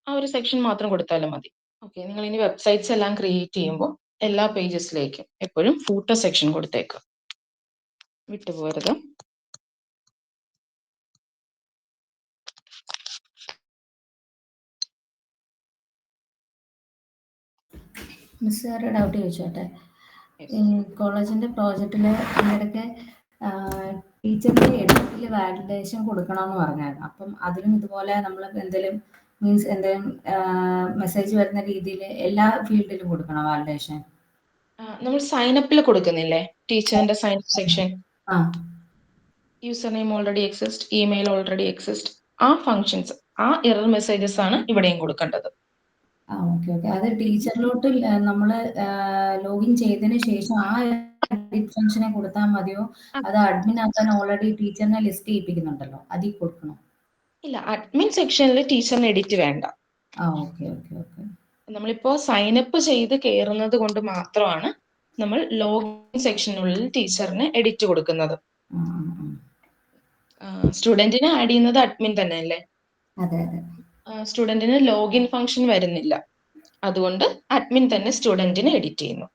ആ ഒരു സെക്ഷൻ മാത്രം കൊടുത്താലും മതി. ഓക്കെ, നിങ്ങൾ ഇനി വെബ്സൈറ്റ്സ് എല്ലാം ക്രിയേറ്റ് ചെയ്യുമ്പോൾ എല്ലാ പേജസിലേക്കും എപ്പോഴും ഫൂട്ടർ സെക്ഷൻ കൊടുത്തേക്കുക, വിട്ടുപോകരുത്. മിസ് ഒരു ഡൗട്ട് ചോദിച്ചോട്ടെ. ഈ കോളേജിന്റെ പ്രോജക്റ്റില് ഇതിനിടയ്ക്ക് ടീച്ചറിന്റെ എഡിറ്റിൽ വാലിഡേഷൻ കൊടുക്കണമെന്ന് പറഞ്ഞായിരുന്നു. അപ്പം അതിലും ഇതുപോലെ നമ്മൾ എന്തെങ്കിലും മീൻസ് എന്തെങ്കിലും മെസ്സേജ് വരുന്ന രീതിയിൽ എല്ലാ ഫീൽഡിലും കൊടുക്കണം വാലിഡേഷൻ? നമ്മൾ സൈനപ്പിൽ കൊടുക്കുന്നില്ലേ, ടീച്ചറിന്റെ സൈനപ്പ് സെക്ഷൻ, ആ user name already exist, email already exist, ആ ഫങ്ഷൻസ്, ആ എറർ മെസ്സേജസ് ആണ് ഇവിടെയും കൊടുക്കേണ്ടത്. ആ ഓക്കെ ഓക്കെ. അത് ടീച്ചറിലോട്ട് നമ്മൾ ലോഗിൻ ചെയ്തതിന് ശേഷം ആ എഡിറ്റ് ഫംഗ്ഷനെ കൊടുത്താൽ മതിയോ? അത് അഡ്മിൻ ആക്കാൻ ഓൾറെഡി ടീച്ചറിനെ ലിസ്റ്റ് ചെയ്യിപ്പിക്കുന്നുണ്ടല്ലോ, അതിൽ കൊടുക്കണം? ഇല്ല, അഡ്മിൻ സെക്ഷനിൽ ടീച്ചറിന് എഡിറ്റ് വേണ്ട. ആ ഓക്കെ ഓക്കെ ഓക്കെ. നമ്മളിപ്പോ സൈനപ്പ് ചെയ്ത് കയറുന്നത് കൊണ്ട് മാത്രമാണ് നമ്മൾ ലോഗിൻ സെക്ഷനുള്ളിൽ ടീച്ചറിന് എഡിറ്റ് കൊടുക്കുന്നത്. സ്റ്റുഡന്റിനെ ആഡ് ചെയ്യുന്നത് അഡ്മിൻ തന്നെയല്ലേ? അതെ അതെ. സ്റ്റുഡന്റിന് ലോഗിൻ ഫംഗ്ഷൻ വരുന്നില്ല, അതുകൊണ്ട് അഡ്മിൻ തന്നെ സ്റ്റുഡന്റിനെ എഡിറ്റ് ചെയ്യുന്നു.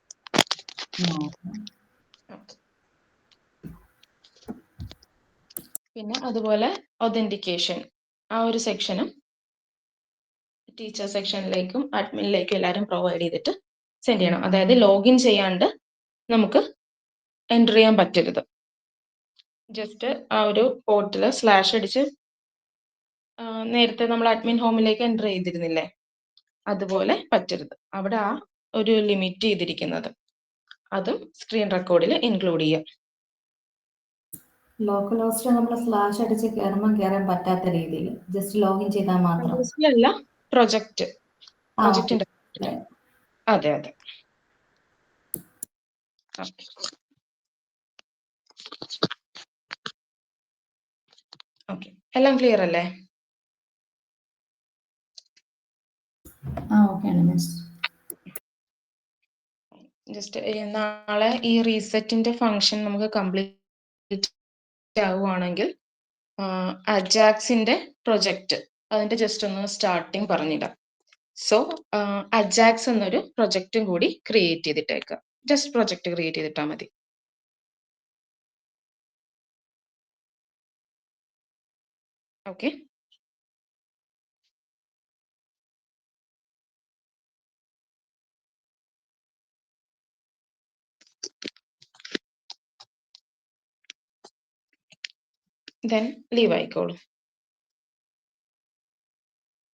പിന്നെ അതുപോലെ ഒതന്റിക്കേഷൻ, ആ ഒരു സെക്ഷനും ടീച്ചർ സെക്ഷനിലേക്കും അഡ്മിനിലേക്കും എല്ലാവരും പ്രൊവൈഡ് ചെയ്തിട്ട് സെൻഡ് ചെയ്യണം. അതായത് ലോഗിൻ ചെയ്യാണ്ട് നമുക്ക് എൻ്റർ ചെയ്യാൻ പറ്റരുത്. ജസ്റ്റ് ആ ഒരു പോർട്ടിൽ സ്ലാഷ് അടിച്ച് നേരത്തെ നമ്മൾ അഡ്മിൻ ഹോമിലേക്ക് എൻ്റർ ചെയ്തിരുന്നില്ലേ, അതുപോലെ പറ്റരുത്. അവിടെ ആ ഒരു ലിമിറ്റ് ചെയ്തിരിക്കുന്നത്, അതും സ്ക്രീൻ റെക്കോർഡിൽ ഇൻക്ലൂഡ് ചെയ്യാം. ലോക്കൽ ഹോസ്റ്റ് നമ്മൾ സ്ലാഷ് അടിച്ച് കയറുമ്പോൾ കയറാൻ പറ്റാത്ത രീതിയിൽ ജസ്റ്റ് ലോഗിൻ ചെയ്താൽ മാത്രം? അല്ല, പ്രൊജക്റ്റ്, പ്രൊജക്റ്റിന്റെ. അതെ അതെ. ഓക്കെ, എല്ലാം ക്ലിയർ അല്ലേ? ജസ്റ്റ് നാളെ ഈ റീസെറ്റിന്റെ ഫംഗ്ഷൻ നമുക്ക് കംപ്ലീറ്റ് ആവുകയാണെങ്കിൽ അജാക്സിന്റെ പ്രൊജക്റ്റ് അതിന്റെ ജസ്റ്റ് ഒന്ന് സ്റ്റാർട്ടിങ് പറഞ്ഞിടാം. സോ അജാക്സ് എന്നൊരു പ്രൊജക്റ്റും കൂടി ക്രിയേറ്റ് ചെയ്തിട്ടേക്കാം. ജസ്റ്റ് പ്രൊജക്റ്റ് ക്രിയേറ്റ് ചെയ്തിട്ടാൽ മതി. ഓക്കെ. Then leave ആയിക്കോളൂ.